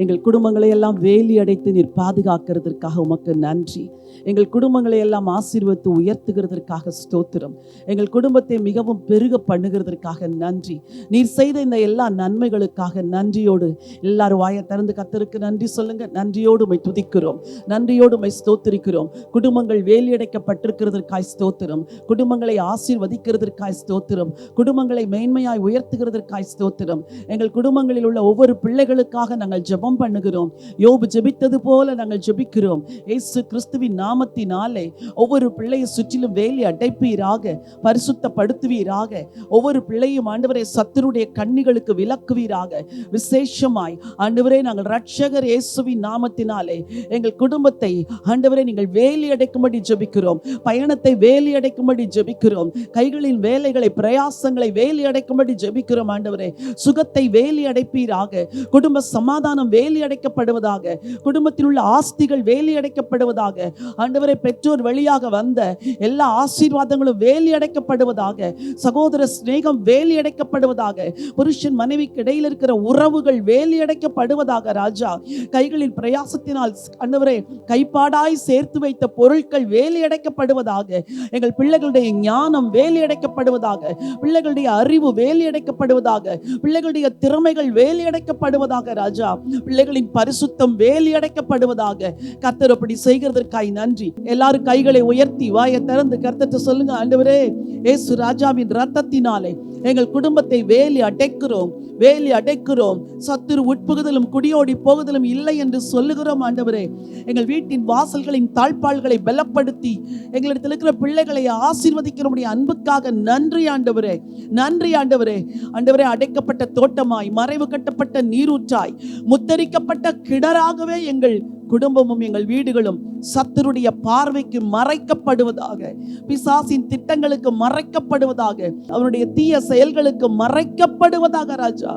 எங்கள் குடும்பங்களை எல்லாம் வேலி அடைத்து நீர் பாதுகாக்கிறதற்காக உமக்கு நன்றி. எங்கள் குடும்பங்களை எல்லாம் ஆசீர்வதித்து உயர்த்துகிறதற்காக ஸ்தோத்திரம். எங்கள் குடும்பத்தை மிகவும் பெருக பண்ணுகிறதற்காக நன்றி. நீர் செய்த இந்த எல்லா நன்மைகளுக்காக நன்றியோடு எல்லாரும் வாயை திறந்து கர்த்தருக்கு நன்றி சொல்லுங்க. நன்றியோடு உம்மை துதிக்கிறோம், நன்றியோடு உம்மை ஸ்தோத்திரிக்கிறோம். குடும்பங்கள் வேலியடைக்கப்பட்டிருக்கிறதற்காய் ஸ்தோத்திரம், குடும்பங்களை ஆசீர்வதிக்கிறதற்காய் ஸ்தோத்திரம், குடும்பங்களை மேன்மையாய் உயர்த்துகிறதற்காய் ஸ்தோத்திரம். எங்கள் குடும்பங்களில் உள்ள ஒவ்வொரு பிள்ளைகளுக்காக நாங்கள் ஜெபம் பண்ணுகிறோம். யோபு ஜெபித்தது போல நாங்கள் ஜெபிக்கிறோம். இயேசு கிறிஸ்துவின் நாமத்தினாலே ஒவ்வொரு பிள்ளையை சுற்றிலும் வேலி அடைப்பீராக, பரிசுத்தப்படுத்துவீராக. ஒவ்வொரு பிள்ளையும் ஆண்டவரே சத்துருடைய கண்ணிகளுக்கு விலக்குவீராக. விசேஷமாய் ஆண்டவரே நாங்கள் ரட்சகர் இயேசுவின் நாமத்தினாலே எங்கள் குடும்பத்தை ஆண்டவரே நீங்கள் வேலி அடைக்கும்படி ஜெபிக்கிறோம். பயணத்தை வேலி அடைக்கும்படி ஜெபிக்கிறோம். கைகளின் வேலைகளை பிரயாசங்களை வேலி அடைக்கும்படி ஜெபிக்கிறோம் ஆண்டவரே. சுகத்தை வேலி அடைப்பீராக. குடும்ப சமாதானம் வேலி அடைக்கப்படுவதாக. குடும்பத்தில் உள்ள ஆஸ்திகள் வேலி அடைக்கப்படுவதாக. ஆண்டவரே பெற்றோர் வழியாக வந்த எல்லா ஆசீர்வாதங்களும் வேலி அடைக்கப்படுவதாக. சகோதர சிநேகம் வேலி அடைக்கப்படுவதாக. புருஷன் மனைவிக்கு இடையில் இருக்கிற உறவுகள் வேலி அடைக்கப்படுவதாக. ராஜா, கைகளில் பிரயாசத்தினால் ஆண்டவரே கைப்பாடாய் சேர்த்து வைத்த பொருட்கள் வேலி அடைக்கப்படுவதாக. எங்கள் பிள்ளைகளுடைய ஞானம் வேலி அடைக்கப்படுவதாக. பிள்ளைகளுடைய அறிவு வேலி அடைக்கப்படுவதாக. பிள்ளைகளுடைய திறமைகள் வேலி அடைக்கப்படுவதாக. ராஜா, பிள்ளைகளின் பரிசுத்தம் வேலி அடைக்கப்படுவதாக. கர்த்தர் அப்படி செய்கிறதற்காய் நன்றி. எல்லாரும் கைகளை உயர்த்தி வாயை திறந்து கர்த்தர்ட்ட சொல்லுங்க. ஆண்டவரே, இயேசு ராஜாவின் ரத்தத்தினாலே எங்கள் குடும்பத்தை வேலி அடைக்கிறோம், வேலி அடைக்கிறோம். சத்துரு உட்புகுதலும் குடியோடி போகுதலும் இல்லை என்று சொல்லுகிறோம் ஆண்டவரே. எங்கள் வீட்டின் வாசல்களின் தாழ்பாள்களை பலப்படுத்தி எங்களிடத்தில் இருக்கிற பிள்ளைகளை ஆசீர்வதிக்கிறோம். அன்புக்காக நன்றி ஆண்டவரே, நன்றி ஆண்டவரே. ஆண்டவரே, அடைக்கப்பட்ட தோட்டமாய், மறைவு கட்டப்பட்ட நீரூற்றாய், முத்தரிக்கப்பட்ட கிணறாகவே எங்கள் குடும்பமும் எங்கள் வீடுகளும் சத்துருடைய பார்வைக்கு மறைக்கப்படுவதாக. பிசாசின் திட்டங்களுக்கு மறைக்கப்படுவதாக. அவனுடைய தீய செயல்களுக்கு மறைக்கப்படுவதாக. ராஜா,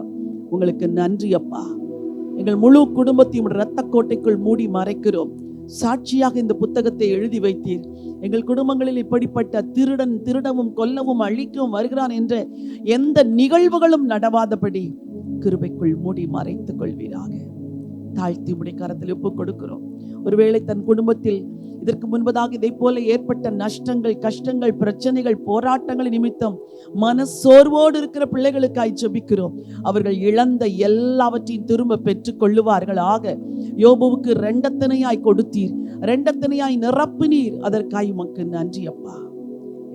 உங்களுக்கு நன்றி அப்பா. எங்கள் முழு குடும்பத்தையும் இரத்த கோட்டைக்குள் மூடி மறைக்கிறோம். சாட்சியாக இந்த புத்தகத்தை எழுதி வைத்தீர். எங்கள் குடும்பங்களில் இப்படிப்பட்ட திருடவும் கொல்லவும் அழிக்கவும் வருகிறான் என்ற எந்த நிகழ்வுகளும் நடவாதபடி கிருபைக்குள் மூடி மறைத்துக் கொள்வீராக. தாழ்த்தி உம்முடைய கரத்தில் ஒப்புக் கொடுக்கிறோம். ஒருவேளை தன் குடும்பத்தில் இதற்கு முன்பதாக இதை போல ஏற்பட்ட நஷ்டங்கள், கஷ்டங்கள், பிரச்சனைகள், போராட்டங்கள் நிமித்தம் மனசோர்வோடு இருக்கிற பிள்ளைகளுக்காய் ஜெபிக்கிறோம். அவர்கள் இழந்த எல்லாவற்றையும் திரும்ப பெற்றுக் கொள்ளுவார்களாக. யோபுவுக்கு 2 கொடுத்தீர், 2 நிரப்பினீர். அதற்காய் உமக்கு நன்றி அப்பா.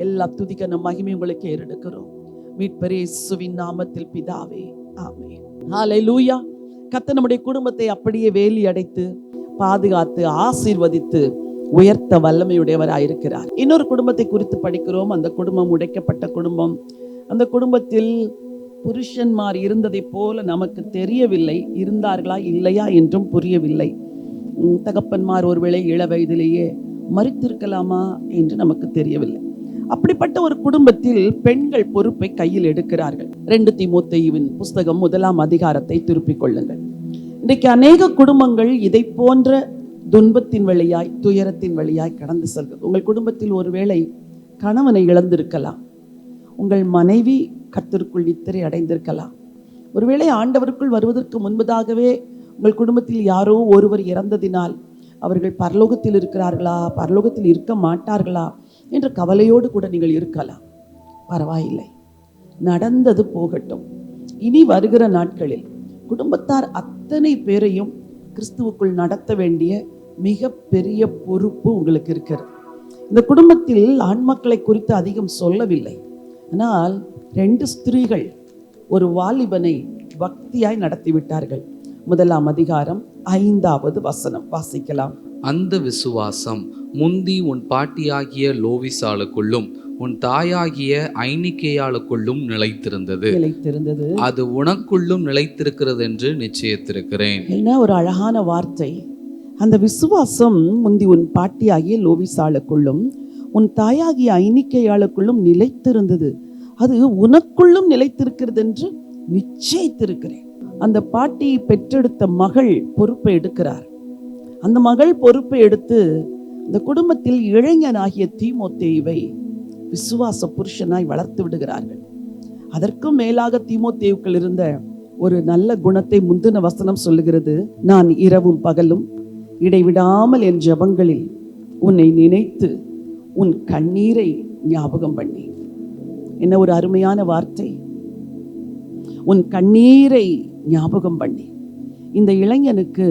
எல்லா துதிக்க மகிமை உங்களுக்கு ஏறெடுக்கிறோம். மீட்பர் இயேசுவின் நாமத்தில் பிதாவே, ஆமென். ஹல்லேலூயா. கர்த்தர் நம்முடைய குடும்பத்தை அப்படியே வேலி அடைத்து பாதுகாத்து ஆசீர்வதித்து உயர்த்த வல்லமையுடையவராயிருக்கிறார். இன்னொரு குடும்பத்தை குறித்து படிக்கிறோம். அந்த குடும்பம் உடைக்கப்பட்ட குடும்பம். அந்த குடும்பத்தில் புருஷன்மார் இருந்ததை போல நமக்கு தெரியவில்லை. இருந்தார்களா இல்லையா என்றும் புரியவில்லை. தகப்பன்மார் ஒருவேளை இள வயதிலேயே மரித்திருக்கலாமா என்று நமக்கு தெரியவில்லை. அப்படிப்பட்ட ஒரு குடும்பத்தில் பெண்கள் பொறுப்பை கையில் எடுக்கிறார்கள். 2 தீமோத்தேயுவின் புஸ்தகம் 1ஆம் அதிகாரத்தை திருப்பிக் கொள்ளுங்கள். இன்றைக்கு அநேக குடும்பங்கள் இதை போன்ற துன்பத்தின் வழியாய், துயரத்தின் வழியாய் கடந்து செல்கிறது. உங்கள் குடும்பத்தில் ஒருவேளை கணவனை இழந்திருக்கலாம். உங்கள் மனைவி கர்த்தருக்குள் நித்திரை அடைந்திருக்கலாம். ஒருவேளை ஆண்டவருக்குள் வருவதற்கு முன்பதாகவே உங்கள் குடும்பத்தில் யாரோ ஒருவர் இறந்ததினால் அவர்கள் பரலோகத்தில் இருக்கிறார்களா, பரலோகத்தில் இருக்க மாட்டார்களா என்ற கவலையோடு கூட நீங்கள் இருக்கலாம். பரவாயில்லை, நடந்தது போகட்டும். இனி வருகிற நாட்களில் குடும்பத்தார் அத்தனை பேரையும் கிறிஸ்துவுக்குள் நடத்த வேண்டிய மிக பெரிய பொறுப்பு உங்களுக்கு இருக்கிறது. இந்த குடும்பத்தில் ஆண்மக்களை குறித்து அதிகம் சொல்லவில்லை. ஆனால் 2 ஸ்திரீகள் ஒரு வாலிபனை பக்தியாய் நடத்திவிட்டார்கள். 1ஆம் அதிகாரம் 5வது வசனம் வாசிக்கலாம். அந்த விசுவாசம் முந்தி உன் பாட்டியாகிய லோவிசாளுக்குள்ளும் உன் தாயாகிய ஐனிக்கேயாளுக்குள்ளும் நிலைத்திருந்தது. அது உனக்குள்ளும் நிலைத்திருக்கிறது என்று நிச்சயித்திருக்கிறேன். என்ன ஒரு அழகான வார்த்தை. அந்த விசுவாசம் முந்தி உன் பாட்டியாகிய லோவிசாளுக்குள்ளும் உன் தாயாகிய ஐனிக்கேயாளுக்குள்ளும் நிலைத்திருந்தது. அது உனக்குள்ளும் நிலைத்திருக்கிறது என்று நிச்சயித்திருக்கிறேன். அந்த பாட்டி பெற்றெடுத்த மகள் பொறுப்பை எடுக்கிறார். அந்த மகள் பொறுப்பை எடுத்து இந்த குடும்பத்தில் இளைஞனாகிய தீமோத்தேயுவை விசுவாச புருஷனாய் வளர்த்து விடுகிறார்கள். அதற்கும் மேலாக தீமோத்தேயுக்குள் இருந்த ஒரு நல்ல குணத்தை முந்தின வசனம் சொல்லுகிறது. நான் இரவும் பகலும் இடைவிடாமல் என் ஜெபங்களில் உன்னை நினைத்து உன் கண்ணீரை ஞாபகம் பண்ணி. என்ன ஒரு அருமையான வார்த்தை. உன் கண்ணீரை ஞாபகம் பண்ணி. இந்த இளைஞனுக்கு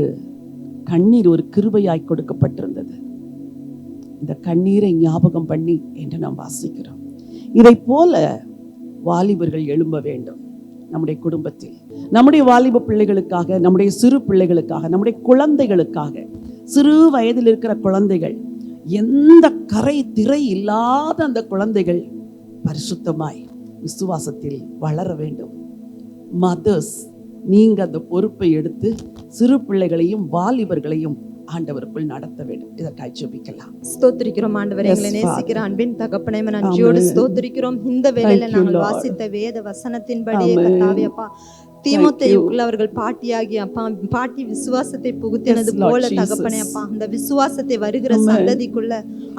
கண்ணீர் ஒரு கிருபையாய் கொடுக்கப்பட்டிருந்தது. இந்த கண்ணீரை ஞாபகம் பண்ணி என்று நாம் வாசிக்கிறோம். இதை போல வாலிபர்கள் எழும்ப வேண்டும். நம்முடைய குடும்பத்தில் நம்முடைய வாலிப பிள்ளைகளுக்காக, நம்முடைய சிறு பிள்ளைகளுக்காக, நம்முடைய குழந்தைகளுக்காக, சிறு வயதில் இருக்கிற குழந்தைகள், எந்த கரை திரை இல்லாத அந்த குழந்தைகள் பரிசுத்தமாய் விசுவாசத்தில் வளர வேண்டும். மதர்ஸ், நீங்க அந்த பொறுப்பை எடுத்து சிறு பிள்ளைகளையும் வாலிபர்களையும் ஆண்டவருக்குள் நடத்த வேண்டும். இதற்காக ஜெபிக்கலாம். ஸ்தோத்திரிக்கிறோம் ஆண்டவரே, எங்களை நேசிக்கிற அன்பின் தகப்பனே, நன்றியோடு ஸ்தோத்திரிக்கிறோம். இந்த வேளையில நாங்கள் வாசித்த வேத வசனத்தின்படியே கர்த்தாவே அப்பா, தீமோத்தேயுக்குள்ள அவர்கள் பாட்டியாகி அப்பா பாட்டி விசுவாசத்தை புகுத்தினது போல தகப்பனே அப்பா, அந்த விசுவாசத்தை வருகிற சந்ததிக்குள்ள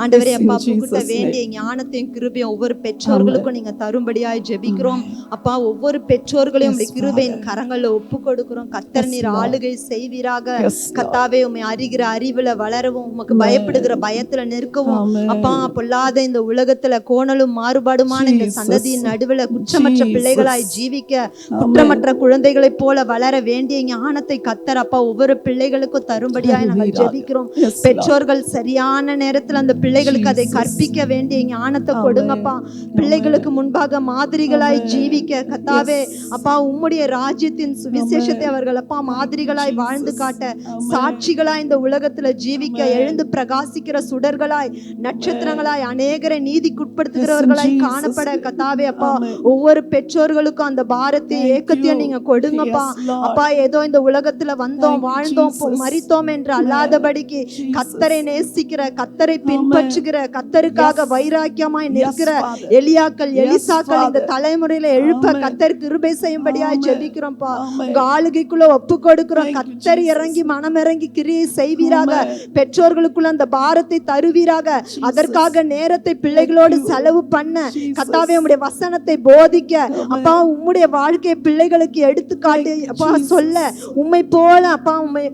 ஆண்டவரே அப்பா புகுத்த வேண்டிய ஞானத்தையும் கிருபையும் ஒவ்வொரு பெற்றோர்களுக்கும் நீங்க தரும்படியாய் ஜெபிக்கிறோம் அப்பா. ஒவ்வொரு பெற்றோர்களையும் கிருபையின் கரங்கள்ல ஒப்பு கொடுக்கிறோம். கர்த்தர் நீர் ஆளுகை செய்வீராக. கர்த்தாவே, உம்மை அறிகிற அறிவுல வளரவும், உமக்கு பயப்படுகிற பயத்துல நிற்கவும் அப்பா, பொல்லாத இந்த உலகத்துல கோணலும் மாறுபாடுமான இந்த சந்ததியின் நடுவுல குற்றமற்ற பிள்ளைகளாய் ஜீவிக்க, குற்றமற்ற குழந்தைகளை போல வளர வேண்டிய ஞானத்தை கர்த்தர் அப்பா ஒவ்வொரு பிள்ளைகளுக்கும் தரும்படியாய் நாங்கள் ஜெபிக்கிறோம். பெற்றோர்கள் சரியான நேரத்தில் அந்த பிள்ளைகளுக்கு அதை கற்பிக்க வேண்டிய ஞானத்தை கொடுங்கப்பா. பிள்ளைகளுக்கு முன்பாக மாதிரிகளாய் ஜீவிக்க கர்த்தாவே அப்பா, உம்முடைய ராஜ்யத்தின் சுவிசேஷத்தை அவர்கள் அப்பா மாதிரிகளாய் வாழ்ந்து காட்ட, சாட்சிகளாய் இந்த உலகத்துல ஜீவிக்க, எழுந்து பிரகாசிக்கிற சுடர்களாய், நட்சத்திரங்களாய், அநேகரை நீதிக்குட்படுத்துகிறவர்களாய் காணப்பட கர்த்தாவே அப்பா, ஒவ்வொரு பெற்றோர்களுக்கும் அந்த பாரத்தை ஏக்கத்தையும் நீங்க கொடுங்கப்பா. அப்பா, ஏதோ இந்த உலகத்துல வந்தோம் வாழ்ந்தோம் மரித்தோம் என்று அல்லாதபடிக்கு கர்த்தரை நேசிக்கிற, கர்த்தரை பின்பற்றுகிற, கர்த்தருக்காக வைராக்கியமாய் நிற்கிற எலியாக்கள் எலிசாக்கள் இந்த தலைமுறையில எழுப்ப கர்த்தர் கிருபை செய்யும்படியாய் ஜெபிக்கிறோம்ப்பா. உங்க ஆளுகைக்குள்ள ஒப்பு கொடுக்கிறோம். கர்த்தர் இறங்கி மனம் இறங்கி கிரியை செய்வீராக. பெற்றோர்களுக்குள்ள அந்த பாரத்தை தருவீராக. அதற்காக நேரத்தை பிள்ளைகளோடு செலவு பண்ண கர்த்தாவே உம்முடைய வசனத்தை போதிக்க அப்பா, உம்முடைய வாழ்க்கையை பிள்ளைகளுக்கு எடுத்துக்காட்டு அப்பா சொல்ல, உம்மை போல அப்பா உம்மை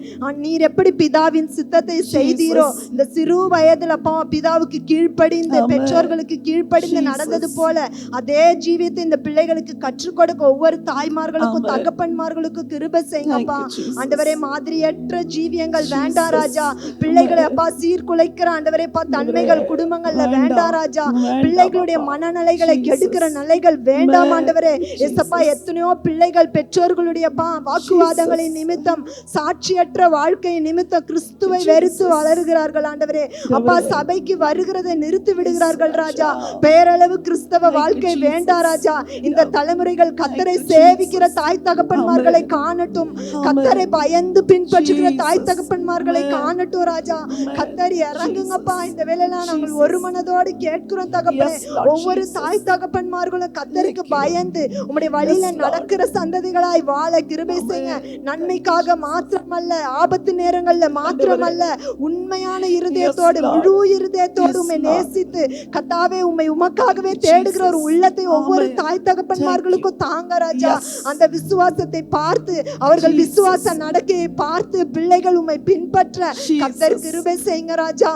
நீர் எப்படி பிதாவின் சித்தத்தை செய்தீரோ இந்த சிறு வயதில் அப்பா பிதாவுக்கு கீழ்ப்படிந்து பெற்றோர்களுக்கு கீழ்ப்படிந்து நடந்தது போல அதே ஜீவியத்தை இந்த பிள்ளைகளுக்கு கற்றுக் கொடுக்க ஒவ்வொரு தாய்மார்களுக்கும் தகப்பன்மார்களுக்கும் கிருபை செய்யுங்கப்பா. ஆண்டவரே, மாதிரியற்ற ஜீவியங்கள் வேண்டாம் ராஜா. பிள்ளைகளை அப்பா சீர்குலைக்கிற ஆண்டவரே தன்மைகள் குடும்பங்கள்ல வேண்டாம் ராஜா. பிள்ளைகளுடைய மனநிலைகளை கெடுக்கிற நிலைகள் வேண்டாம் ஆண்டவரே. எசப்பா, எத்தனையோ பிள்ளைகள் பெற்றோர்களுடைய வாக்குவாதங்களின் நிமித்தம், சாட்சியற்ற வாழ்க்கை நிமித்தம் கிறிஸ்துவை வெறுத்து வளருகிறார்கள் ஆண்டவரே. அப்பா, சபைக்கு வருகிறதை நிறுத்தி விடுகிறார்கள் ராஜா. பேரளவு கிறிஸ்தவ வாழ்க்கை வேண்டாம் ராஜா. இந்த தலைமுறைகள் கர்த்தரை சேவிக்கிற தாய் தகப்பன்மார்களை காணட்டும். கர்த்தரை பயந்து பின்பற்றுகிற தாய் தகப்பன்மார்களை காணட்டும் ராஜா. கர்த்தர் இறங்குங்கப்பா. இந்த வேளையில நாங்கள் ஒரு மனதோடு கேட்கிறோம் தகப்பனே. ஒவ்வொரு தாய் தகப்பன்மார்களும் கர்த்தருக்கு பயந்து உம்முடைய வழியில நடக்கிற சந்ததிகளாய் வாழ கிருபை செய்யுங்க. நன்மைக்காக மாத்திரமல்ல, ஆபத்து நேரங்கள்ல மாத்திரமல்ல, உண்மையான இருதயத்தோடு முழு இருதயத்தோடு உம்மை நேசித்து கர்த்தாவே உம்மை உமக்காகவே தேடுகிற ஒரு உள்ளத்தை ஒவ்வொரு தாய் தகப்பன்மார்களுக்கும் தாங்க ராஜா. அந்த விசுவாசத்தை பார்த்து, அவர்கள் விசுவாச நடக்கையை பார்த்து பிள்ளைகள் உம்மை பின்பற்ற கர்த்தர் கிருபை செய்யுங்க ராஜா.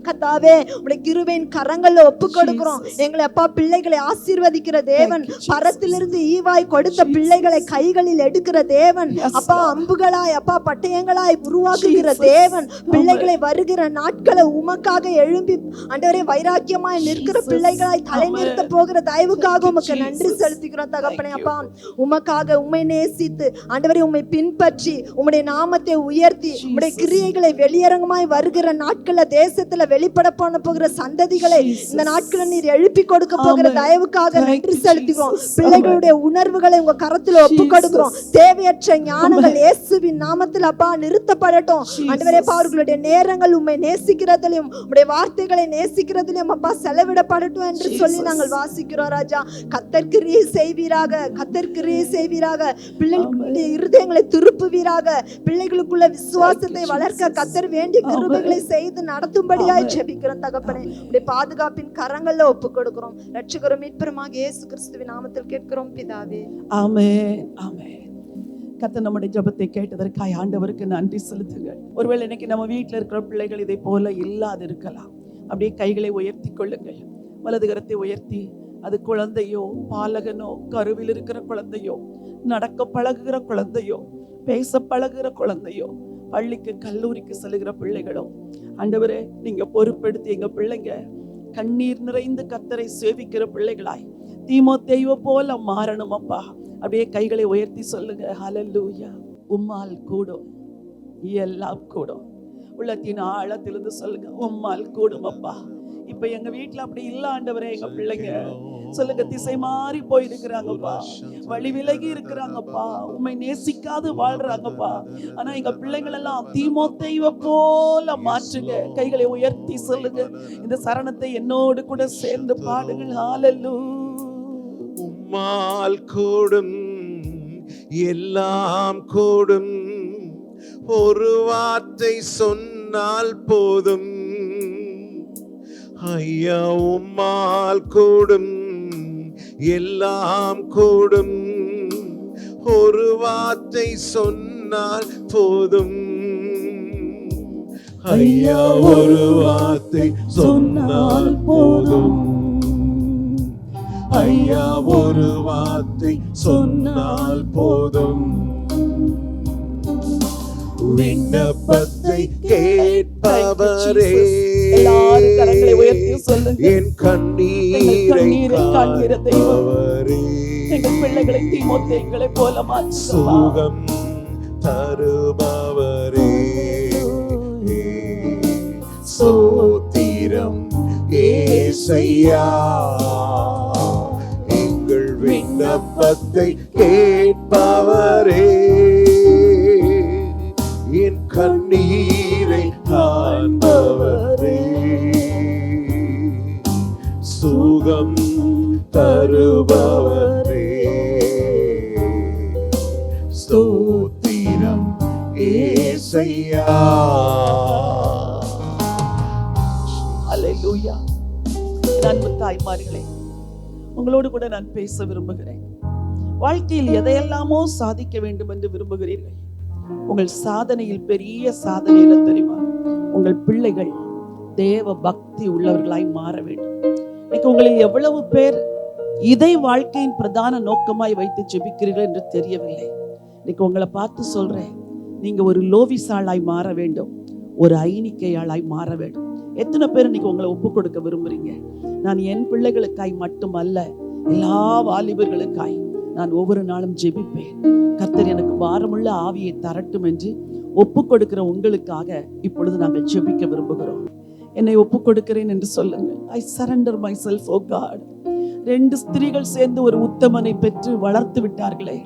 கர்த்தாவே, உம்முடைய கிருபையின் கரங்கள்ல ஒப்பு கொடுக்கிறோம். எங்களை அப்பா பிள்ளைகளை ஆசீர்வதிக்கிற தேவன், பரத்திலிருந்து ஈவாய் கொடுத்த பிள்ளைகளை கைகளில் எடுக்கிற தேவன், அப்பா அம்புகளாய் அப்பா பட்டயங்களாய் உருவாக்குகிற தேவன், பிள்ளைகளை வருகிற நாட்களை உமக்காக எழும்பி ஆண்டவரே வைராக்கியமாய் நிற்கிற பிள்ளைகளாய் தலை நிறுத்த போகிற தயவுக்காக உமக்கு நன்றி செலுத்துகிறோம் தகப்பனே. அப்பா, உமக்காக உம்மை நேசித்து ஆண்டவரே உம்மை பின்பற்றி உம்முடைய நாமத்தை உயர்த்தி உம்முடைய கிரியைகளை வெளியரங்கமாய் வருகிற நாட்கள்ல தேசத்துல வெளிப்பட போகிற சந்ததிகளை இந்த நாட்களில் நீர் எழுப்பி கொடுக்க போகிற தயவுக்காக நன்றி செலுத்துகிறோம். பிள்ளைகளுடைய உணர்வுகளை உங்க கரத்துல ஒப்பு கொடுக்கிறோம். தேவையற்ற ஞானங்கள் இயேசுவின் நாமத்தில் அப்பா நிறுத்தப்படட்டும் ஆண்டவரே. அவர்களுடைய நேரங்கள் உம்மை நேசிக்கிறதிலும் உம்முடைய வார்த்தைகளை நேசிக்கிறதிலும் அப்பா செலவிடப்படட்டும் என்று சொல்லி நாங்கள் வாசிக்கிறோம் ராஜா. கர்த்தர் கிரியை செய்வீராக, கர்த்தர் கிரியை செய்வீராக. பிள்ளைகளுடைய இருதயங்களை திருப்புவீராக. பிள்ளைகளுக்குள்ள விசுவாசத்தை வளர்க்க கர்த்தர் வேண்டிய கிருபைகளை செய்து நடத்தும்படியாய் ஜெபிக்கிறோம் தகப்பனே. உம்முடைய பாதுகாப்பின் கரங்கள்ல ஒப்பு கொடுக்கிறோம். ரட்சகரும் மீட்பருமாக இயேசு கிறிஸ்துவின் நாமத்தில் கேட்கிறோம் பிதாவே. ஆமென், ஆமென். கர்த்தர் நம்முடைய ஜெபத்தை கேட்டதற்காய் ஆண்டவருக்கு நன்றி செலுத்துங்கள். ஒருவேளை இன்னைக்கு நம்ம வீட்டில் இருக்கிற பிள்ளைகள் இதை போல இல்லாது இருக்கலாம். அப்படியே கைகளை உயர்த்தி கொள்ளுங்கள். வலது கரத்தை உயர்த்தி, அது குழந்தையோ, பாலகனோ, கருவில் இருக்கிற குழந்தையோ, நடக்க பழகுகிற குழந்தையோ, பேச பழகுகிற குழந்தையோ, பள்ளிக்கு கல்லூரிக்கு செல்லுகிற பிள்ளைகளோ, ஆண்டவரே நீங்க பொறுப்பெடுத்து எங்க பிள்ளைங்க கண்ணீர் நிறைந்து கர்த்தரை சேவிக்கிற பிள்ளைகளாய் தீமோத்தேயுவை போல மாறணும் அப்பா. அப்படியே கைகளை உயர்த்தி சொல்லுங்க. ஹல்லேலூயா. உம்மால் கூடும், எல்லாம் கூடும். உள்ளத்தின் ஆழத்திலிருந்து சொல்லுங்க, உம்மால் கூடும் அப்பா. இப்ப எங்க வீட்டுல அப்படி இல்ல ஆண்டவரே. எங்க பிள்ளைங்க சொல்லுங்க, திசை மாறி போயிருக்கிறாங்கப்பா, வழி விலகி இருக்கிறாங்கப்பா, உம்மை நேசிக்காது வாழ்றாங்கப்பா. ஆனா எங்க பிள்ளைங்கள் எல்லாம் தீமோத்தேயுவை போல மாற்றுங்க. கைகளை உயர்த்தி சொல்லுங்க. இந்த சரணத்தை என்னோடு கூட சேர்ந்து பாடுங்கள். ஹல்லேலூயா. உம்மால் கூடும், எல்லாம் கூடும், ஒரு வார்த்தை சொன்னால் போதும். ஐயா, உம்மால் கூடும், எல்லாம் கூடும், ஒரு வார்த்தை சொன்னால் போதும். ஐயா, ஒரு வார்த்தை சொன்னால் போதும். ஐயா, ஒரு வார்த்தை சொன்னால் போதும். விண்ணப்பத்தை கேட்பவரே, எல்லாரும் கரங்களை உயர்த்தி சொல்லுங்க. என் கண்ணீரை காண்கிற தெய்வமே, எங்கள் பிள்ளைகளை தீமோத்தேயுவை போல மாற்று. சுகம் தருபவரே, ஸ்தோத்திரம் ஏசையா. எங்கள் விண்ணப்பத்தை கேட்பவரே, கேட்பவரே, என் கண்ணீரை காண்பவரே, சுகம் தருபவரே, ஸ்தோத்திரம் ஏசையா. அல்லேலூயா. அன்பு தாய்மார்களே, உங்களோடு கூட நான் பேச விரும்புகிறேன். வாழ்க்கையில் எதையெல்லாமோ சாதிக்க வேண்டும் என்று விரும்புகிறீர்கள். உங்கள் சாதனையில் பெரிய சாதனை என்ன தெரியுமா? உங்கள் பிள்ளைகள் தேவ பக்தி உள்ளவர்களாய் மாற வேண்டும். இன்னைக்கு உங்களில் எவ்வளவு பேர் இதை வாழ்க்கையின் பிரதான நோக்கமாய் வைத்து ஜெபிக்கிறீர்கள் என்று தெரியவில்லை. இன்னைக்கு உங்களை பார்த்து சொல்றேன், நீங்க ஒரு லோவிசாளாய் மாற வேண்டும், ஒரு ஐனிக்கையாளாய் மாற வேண்டும். எத்தனை பேர் இன்னைக்கு உங்களை ஒப்பு கொடுக்க விரும்புறீங்க? நான் என் பிள்ளைகளுக்காய் மட்டுமல்ல, எல்லா வாலிபர்களுக்காய் நான் ஒவ்வொரு நாளும் ஜெபிப்பேன். கர்த்தர் எனக்கு பாரமுள்ள ஆவியை தரட்டும் என்று ஒப்பு கொடுக்கிற உங்களுக்காக இப்பொழுது நாங்கள் ஜெபிக்க விரும்புகிறோம். என்னை ஒப்பு கொடுக்கிறேன் என்று சொல்லுங்கள். I surrender myself, oh God. 2 ஸ்திரீகள் சேர்ந்து ஒரு உத்தமனை பெற்று வளர்த்து விட்டார்களே,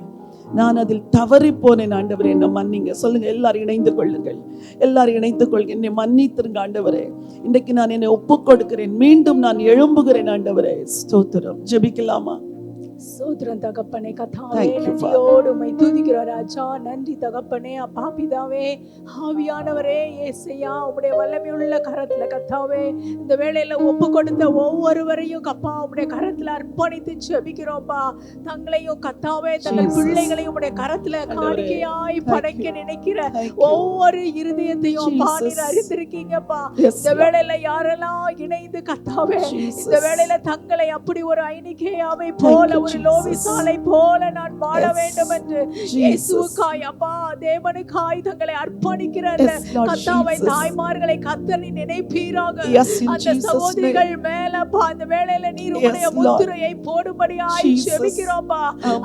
நான் அதில் தவறி போனேன் ஆண்டவரே, என்னை மன்னிங்க. சொல்லுங்க, எல்லாரும் இணைந்து கொள்ளுங்கள், எல்லாரும் இணைந்து கொள்ளுங்க. என்னை மன்னித்திருங்க ஆண்டவரே. இன்றைக்கு நான் என்னை ஒப்பு கொடுக்கிறேன், மீண்டும் நான் எழும்புகிறேன் ஆண்டவரே. ஸ்தோத்திரம். ஜெபிக்கலாமா? சோத்திரம் தகப்பனே, கத்தாவே நன்றியோடு உம்மை துதிக்கிறோம் ராஜா. நன்றி தகப்பனே, அப்பா பிதாவே, ஆவியானவரே, இயேசையா உம்முடைய வல்லமையுள்ள கரத்துல கத்தாவே இந்த வேளையில ஒப்பு கொடுத்த ஒவ்வொருவரையும் கப்பா உம்முடைய கரத்துல அர்ப்பணித்து ஜெபிக்கிறோம்ப்பா. தங்களையும் கத்தாவே தங்கள் பிள்ளைகளையும் உம்முடைய கரத்துல காணிக்கையாய் படைக்க நினைக்கிற ஒவ்வொரு இருதயத்தையும் அப்பா நீர் அறிந்திருக்கீங்கப்பா. இந்த வேளையில யாரெல்லாம் இணைந்து கத்தாவே இந்த வேளையில தங்களை அப்படி ஒரு ஐனிக்கையாவை போல ஒரு லோவிசாலை போல நான் வாழ வேண்டும் என்று இயேசுவுக்காய் அப்பா தேவனுக்காய் தங்களை அர்ப்பணிக்கிற கர்த்தாவை தாய்மார்களை கர்த்தர் நினைப்பீராக. அந்த சகோதரிகள் மேல அப்பா இந்த வேளையில நீர் உம்முடைய முத்திரையை போடும்படியாய் ஜெபிக்கிறோம்ப்பா.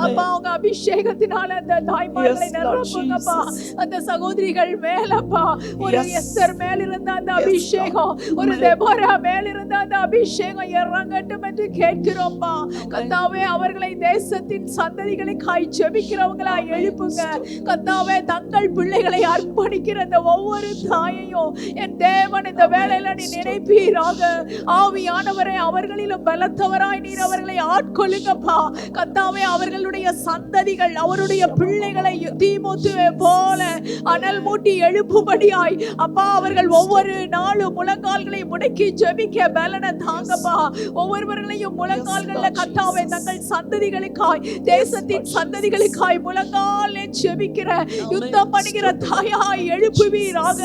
அப்பா உங்க அபிஷேகத்தினால அந்த தாய்மார்களை நிரப்புங்கப்பா. அந்த சகோதரிகள் மேலப்பா ஒரு எஸ்தர் மேல இருந்த அந்த அபிஷேகம், ஒரு தெபோரா மேல இருந்த அந்த அபிஷேகம் இறங்கட்டும் என்று கேட்கிறோம்ப்பா. கர்த்தாவே அவர்களை தேசத்தின் சந்ததிகளுக்காய் ஜெபிக்கிறவங்களாய் எழுப்புங்க. கர்த்தாவே தங்கள் பிள்ளைகளை அர்ப்பணிக்கிற அந்த ஒவ்வொரு தாயையும் என் தேவன் இந்த வேளையில நீ நினைப்பீராக. ஆவியானவரே அவர்களிலும் பலத்தவராய் நீர் அவர்களை ஆட்கொள்ளுங்கப்பா. கர்த்தாவே அவர்களுடைய சந்ததிகள் அவருடைய பிள்ளைகளை தீமோத்தேயுவை போல அனல் மூட்டி எழுப்பும்படியாய் அப்பா அவர்கள் ஒவ்வொரு நாளும் முழங்கால்களை முடக்கி ஜெபிக்க பலனை தாங்கப்பா. ஒவ்வொருவர்களையும் முழங்கால்கள்ல கர்த்தாவே தங்கள் சந்ததிகளுக்காய் தேசத்தின் சந்ததிகளுக்காய் முழங்காலே ஜெபிக்கிற யுத்தம் பண்ணுகிற தாயாய் எழுப்புவீராக.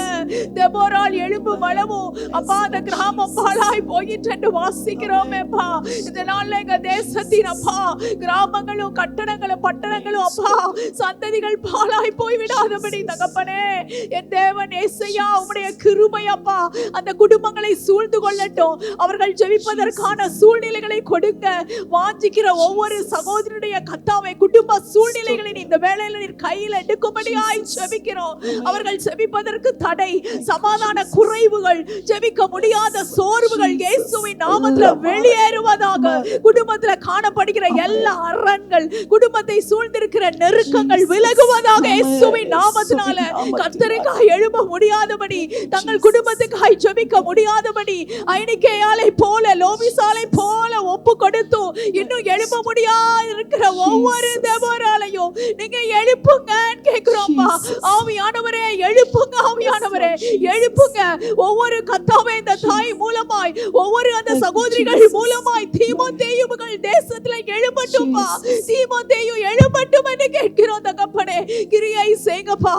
தெபோராள் எழும்பும் அளவும் அப்பா அந்த கிராமம் பாழாய் போயிற்று என்று வாசிக்கிறோமேப்பா. இந்த நாள்ல எங்க தேசத்தின் அப்பா கிராமங்களும் கட்டடங்களும் பட்டணங்களும் அப்பா சந்ததிகள் பாழாய் போய் விடாதபடி தகப்பனே என் தேவன் இயேசையா உம்முடைய கிருபை அப்பா அந்த குடும்பங்களை சூழ்ந்து கொள்ளட்டும். அவர்கள் ஜெபிப்பதற்கான சூழ்நிலைகளை கொடுங்க. வாஞ்சிக்கிற ஒவ்வொரு சகோதரனுடைய கர்த்தாவே குடும்ப சூழ்நிலைகளை இந்த வேளையில நீர் கையில் எடுக்கும்படியாய் ஜெபிக்கிறோம். அவர்கள் ஜெபிப்பதற்கு தடை, சமாதான குறைவுகள், ஜெபிக்க முடியாத சோர்வுகள் இயேசுவின் நாமத்துல வெளியேறுவதாக. குடும்பத்துல காணப்படுகிற எல்லா அரண்கள், குடும்பத்தை சூழ்ந்திருக்கிற நெருக்கங்கள் விலகுவதாக இயேசுவின் நாமத்தினால. கர்த்தருக்காய் எழும்ப முடியாதபடி, தங்கள் குடும்பத்துக்காய் ஜெபிக்க முடியாதபடி, ஐனிக்கேயாலை போல லோவிசாலை போல ஒப்பு கொடுத்து இன்னும் எழும்ப முடியாது இருக்கிற ஒவ்வொரு தெபோராலையும் நீங்க எழுப்புங்க கேக்குறோம்ப்பா. ஆவியானவரே எழுப்புங்க, ஆவியானவரே எழுப்புங்க. ஒவ்வொரு கர்த்தாவே இந்த தாய் மூலமாய் ஒவ்வொரு அந்த சகோதரிகள் மூலமாய் தீமோத்தேயுகள் தேசத்துல எழும்பட்டும்பா. தீமோத்தேயு எழும்பட்டும் என்று கேட்கிறோம் தகப்பனே. கிரியை செய்யுங்கப்பா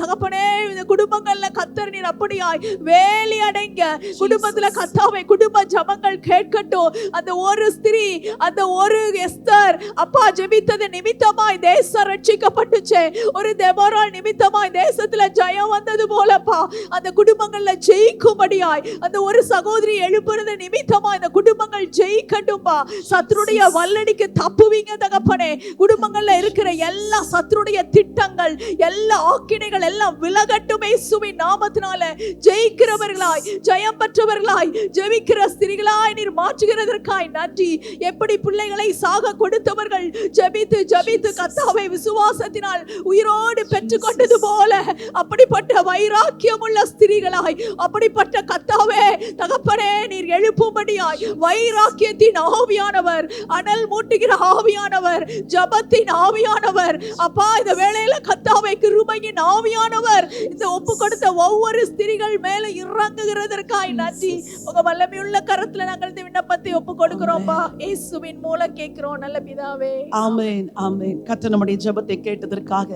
தகப்பனே. இந்த குடும்பங்கள்ல கர்த்தர் நீர் அப்படியாய் வேலி அடைங்க. குடும்பத்துல கர்த்தாவே குடும்ப ஜெபங்கள் கேட்கட்டும். அந்த ஒரு ஸ்திரீ, அந்த ஒரு எஸ்தர் அப்பா ஜெபித்தது நிமித்தமாய் தேசம் ரட்சிக்கப்பட்டுச்சே. ஒரு தெபோராள் நிமித்தமாய் தேசத்துல ஜெயம் வந்தது போலப்பா அந்த குடும்பங்கள்ல ஜெயிக்கும்படியாய் அந்த ஒரு சகோதரி எழுப்புறது நிமித்தமாய் இந்த குடும்பங்கள் ஜெயிக்கட்டும்பா. சத்துருடைய வல்லடிக்கு தப்புவீங்க தகப்பனே. குடும்பங்கள்ல இருக்கிற எல்லா சத்துருடைய திட்டங்கள், எல்லா ஆக்கினைகள் எல்லாம் விலகட்டும் இயேசுவின் நாமத்தினால. ஜெயிக்கிறவர்களாய், ஜெயம் பெற்றவர்களாய், ஜெபிக்கிற ஸ்திரீகளாய் நீர் மாற்றுகிறதற்காய் நன்றி. எப்படி பிள்ளைகளை பிள்ளைகளை சாக கொடுத்தவர்கள் ஜெபித்து ஜெபித்து கர்த்தாவை விசுவாசத்தினால் உயிரோடு பெற்றுக்கொண்டது போல அப்படிப்பட்ட வைராக்கியமுள்ள ஸ்திரீகளாய், அப்படிப்பட்ட கர்த்தாவே தகப்பனே நீர் எழுப்பும்படியாய் வைராக்கியத்தின் ஆவியானவர், அனல் மூட்டுகிற ஆவியானவர், ஜபத்தின் ஆவியானவர், அப்பா இந்த வேளையில கர்த்தாவே கிருபையின் ஆவியானவர் இந்த ஒப்பு கொடுத்த ஒவ்வொரு ஸ்திரீகள் மேல இறங்குகிறதற்காய் நன்றி. உங்க வல்லமையுள்ள கரத்துல நாங்கள் இந்த விண்ணப்பத்தை ஒப்பு கொடுக்கிறோம்பா, இயேசுவின் மூலம் கேட்கிறோம் நல்ல பிதாவே. ஆமென், ஆமென். கர்த்தர் நம்முடைய ஜெபத்தை கேட்டதற்காக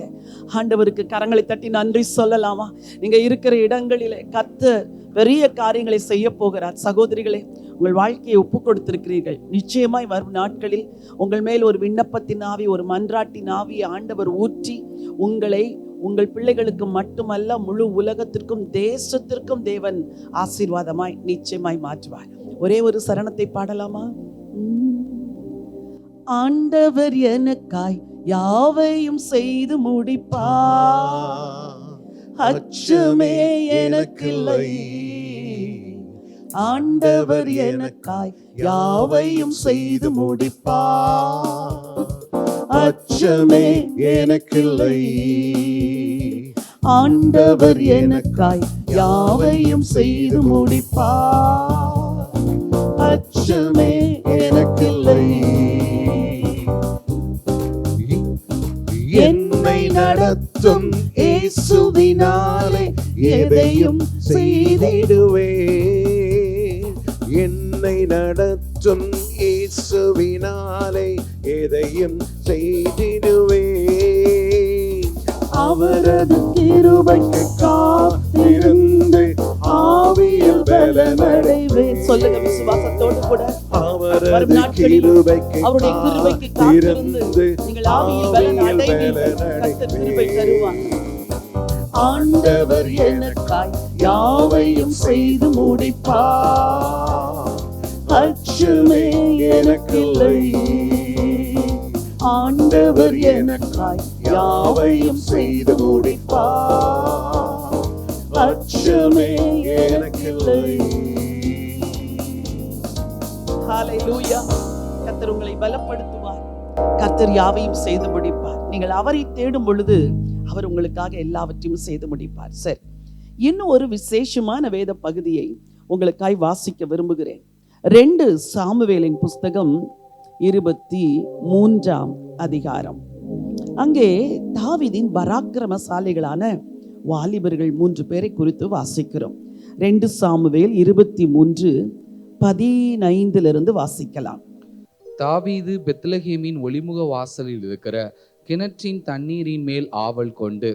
ஆண்டவருக்கு கரங்களை தட்டி நன்றி சொல்லலாமா? நீங்க இருக்கிற இடங்களிலே கர்த்தர் பெரிய காரியங்களை செய்ய போகிறார். சகோதரிகளே, உங்கள் வாழ்க்கையை ஒப்பு கொடுத்திருக்கிறீர்கள். நிச்சயமாய் வரும் நாட்களில் உங்கள் மேல் ஒரு விண்ணப்பத்தின் ஆவி, ஒரு மன்றாட்டின் ஆவியை ஆண்டவர் ஊற்றி உங்களை உங்கள் பிள்ளைகளுக்கு மட்டுமல்ல முழு உலகத்திற்கும் தேசத்திற்கும் தேவன் ஆசீர்வாதமாய் நிச்சயமாய் மாற்றுவார். ஒரே ஒரு சரணத்தை பாடலாமா? ஆண்டவர் எனக்காய் யாவையும் செய்து முடிப்பார், அச்சமே எனக்கில்லை. ஆண்டவர் எனக்காய் யாவையும் செய்து முடிப்பார், அச்சமே எனக்கில்லை. ஆண்டவர் எனக்காய் யாவையும் செய்து முடிப்பார், அச்சமே எனக்கில்லை. என்னை நடத்தும் இயேசுவினாலே எதையும் செய்திடுவேன். என்னை நடத்தும் இயேசுவினாலே எதையும் செய்திடுவேன். அவரது கிருபைக்கு காத்திருந்து ஆவியில் பலனடைவேன். சொல்லுங்க விசுவாசத்தோடு கூட. அவரது கிருபைக்கு காத்திருந்து நீங்கள் ஆவியில் பலன் அடைவீர்கள். கர்த்தர் கிருபை தருவார். ஆண்டவர் எனக்காய் யாவையும் செய்து முடிப்பார், அச்சமே எனக்கில்லை. ஆண்டவர் எனக்காய் யாவையும் செய்து முடிப்பார், அச்சமே எனக்கில்லை. ஹல்லேலூயா. கர்த்தர் உங்களை பலப்படுத்துவார். கர்த்தர் யாவையும் செய்து முடிப்பார். நீங்கள் அவரை தேடும் பொழுது அவர் உங்களுக்காக எல்லாவற்றையும் செய்து முடிப்பார். சரி, இன்னும் ஒரு விசேஷமான வேத பகுதியை உங்களுக்காய் வாசிக்க விரும்புகிறேன். 2 சாமுவேலின் புஸ்தகம் 23ஆம் அதிகாரம். அங்கே தாவீதின் பராக்கிரமசாலிகளான வாலிபர்கள் 3 பேரை குறித்து வாசிக்கிறோம். 2 சாமுவேல் 23:15 வாசிக்கலாம். தாவீது பெத்லகேமின் ஒளிமுக வாசலில் இருக்கிற கிணற்றின் தண்ணீரின் மேல் ஆவல் கொண்டு,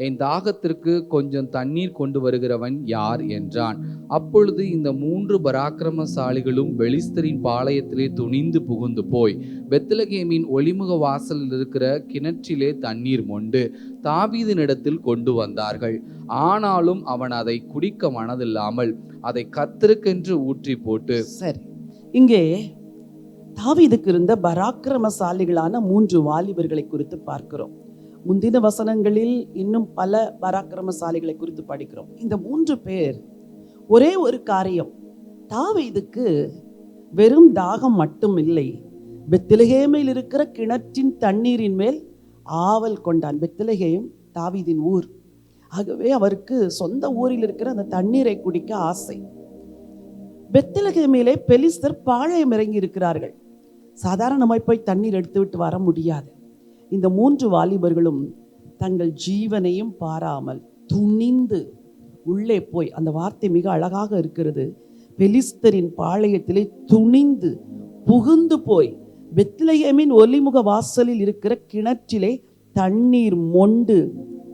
என் தாகத்திற்கு கொஞ்சம் தண்ணீர் கொண்டு வருகிறவன் யார் என்றான். அப்பொழுது இந்த 3 பராக்கிரமசாலிகளும் பெலிஸ்தரின் பாளையத்திலே துணிந்து புகுந்து போய் பெத்லகேமின் ஒளிமுக வாசலில் இருக்கிற கிணற்றிலே தண்ணீர் மொண்டு தாவீதினிடத்தில் கொண்டு வந்தார்கள். ஆனாலும் அவன் அதை குடிக்க மனதில்லாமல் அதை கர்த்தருக்கென்று ஊற்றி போட்டு. சரி, இங்கே தாவீதுக்கு இருந்த பராக்கிரமசாலிகளான 3 வாலிபர்களை குறித்து பார்க்கிறோம். முந்தின வசனங்களில் இன்னும் பல பராக்கிரமசாலிகளை குறித்து படிக்கிறோம். இந்த 3 பேர் ஒரே ஒரு காரியம், தாவீதுக்கு வெறும் தாகம் மட்டும் இல்லை, பெத்லகேமில் இருக்கிற கிணற்றின் தண்ணீரின் மேல் ஆவல் கொண்டான். பெத்லகேம் தாவீதின் ஊர். ஆகவே அவருக்கு சொந்த ஊரில் இருக்கிற அந்த தண்ணீரை குடிக்க ஆசை. பெத்லகேமிலே பெலிஸ்தர் பாளையம் இறங்கி இருக்கிறார்கள். சாதாரணமாய் போய் தண்ணீர் எடுத்து விட்டு வர முடியாது. இந்த 3 வாலிபர்களும் தங்கள் ஜீவனையும் பாராமல் துணிந்து உள்ளே போய், அந்த வார்த்தை மிக அழகாக இருக்கிறது, பெலிஸ்தரின் பாளையத்திலே துணிந்து புகுந்து போய் பெத்லகேமின் ஒலிமுக வாசலில் இருக்கிற கிணற்றிலே தண்ணீர் மொண்டு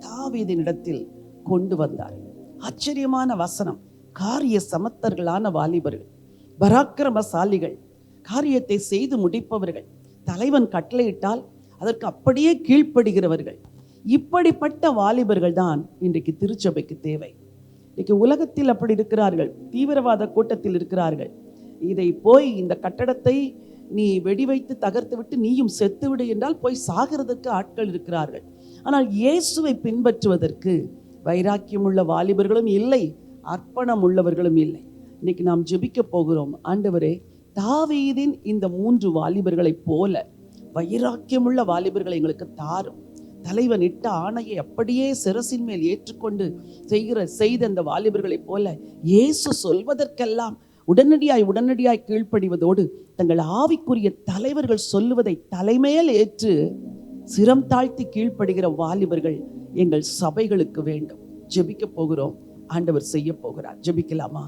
தாவீதினிடத்தில் கொண்டு வந்தார். ஆச்சரியமான வசனம். காரிய சமத்தர்களான வாலிபர்கள், பராக்கிரமசாலிகள், காரியத்தை செய்து முடிப்பவர்கள், தலைவன் கட்டளையிட்டால் அதற்கு அப்படியே கீழ்ப்படுகிறவர்கள். இப்படிப்பட்ட வாலிபர்கள் தான் இன்றைக்கு திருச்சபைக்கு தேவை. இன்றைக்கு உலகத்தில் அப்படி இருக்கிறார்கள், தீவிரவாத கூட்டத்தில் இருக்கிறார்கள். இதை போய் இந்த கட்டடத்தை நீ வெடி வைத்து தகர்த்து விட்டு நீயும் செத்துவிடு என்றால் போய் சாகிறதுக்கு ஆட்கள் இருக்கிறார்கள். ஆனால் இயேசுவை பின்பற்றுவதற்கு வைராக்கியமுள்ள வாலிபர்களும் இல்லை, அர்ப்பணம் உள்ளவர்களும் இல்லை. இன்னைக்கு நாம் ஜெபிக்க போகிறோம். ஆண்டவரே, தாவீதின் இந்த 3 வாலிபர்களைப் போல வைராக்கியமுள்ள வாலிபர்களை எங்களுக்கு தாரும். தலைவன் இட்ட ஆணையை அப்படியே சிரசின் மேல் ஏற்றுக்கொண்டு செய்த அந்த வாலிபர்களைப் போல இயேசு சொல்வதற்கெல்லாம் உடனடியாய் கீழ்ப்படிவதோடு தங்கள் ஆவிக்குரிய தலைவர்கள் சொல்லுவதை தலைமையில் ஏற்று சிரம் தாழ்த்தி கீழ்ப்படுகிற வாலிபர்கள் எங்கள் சபைகளுக்கு வேண்டும். ஜெபிக்க போகிறோம். ஆண்டவர் செய்ய போகிறார். ஜெபிக்கலாமா?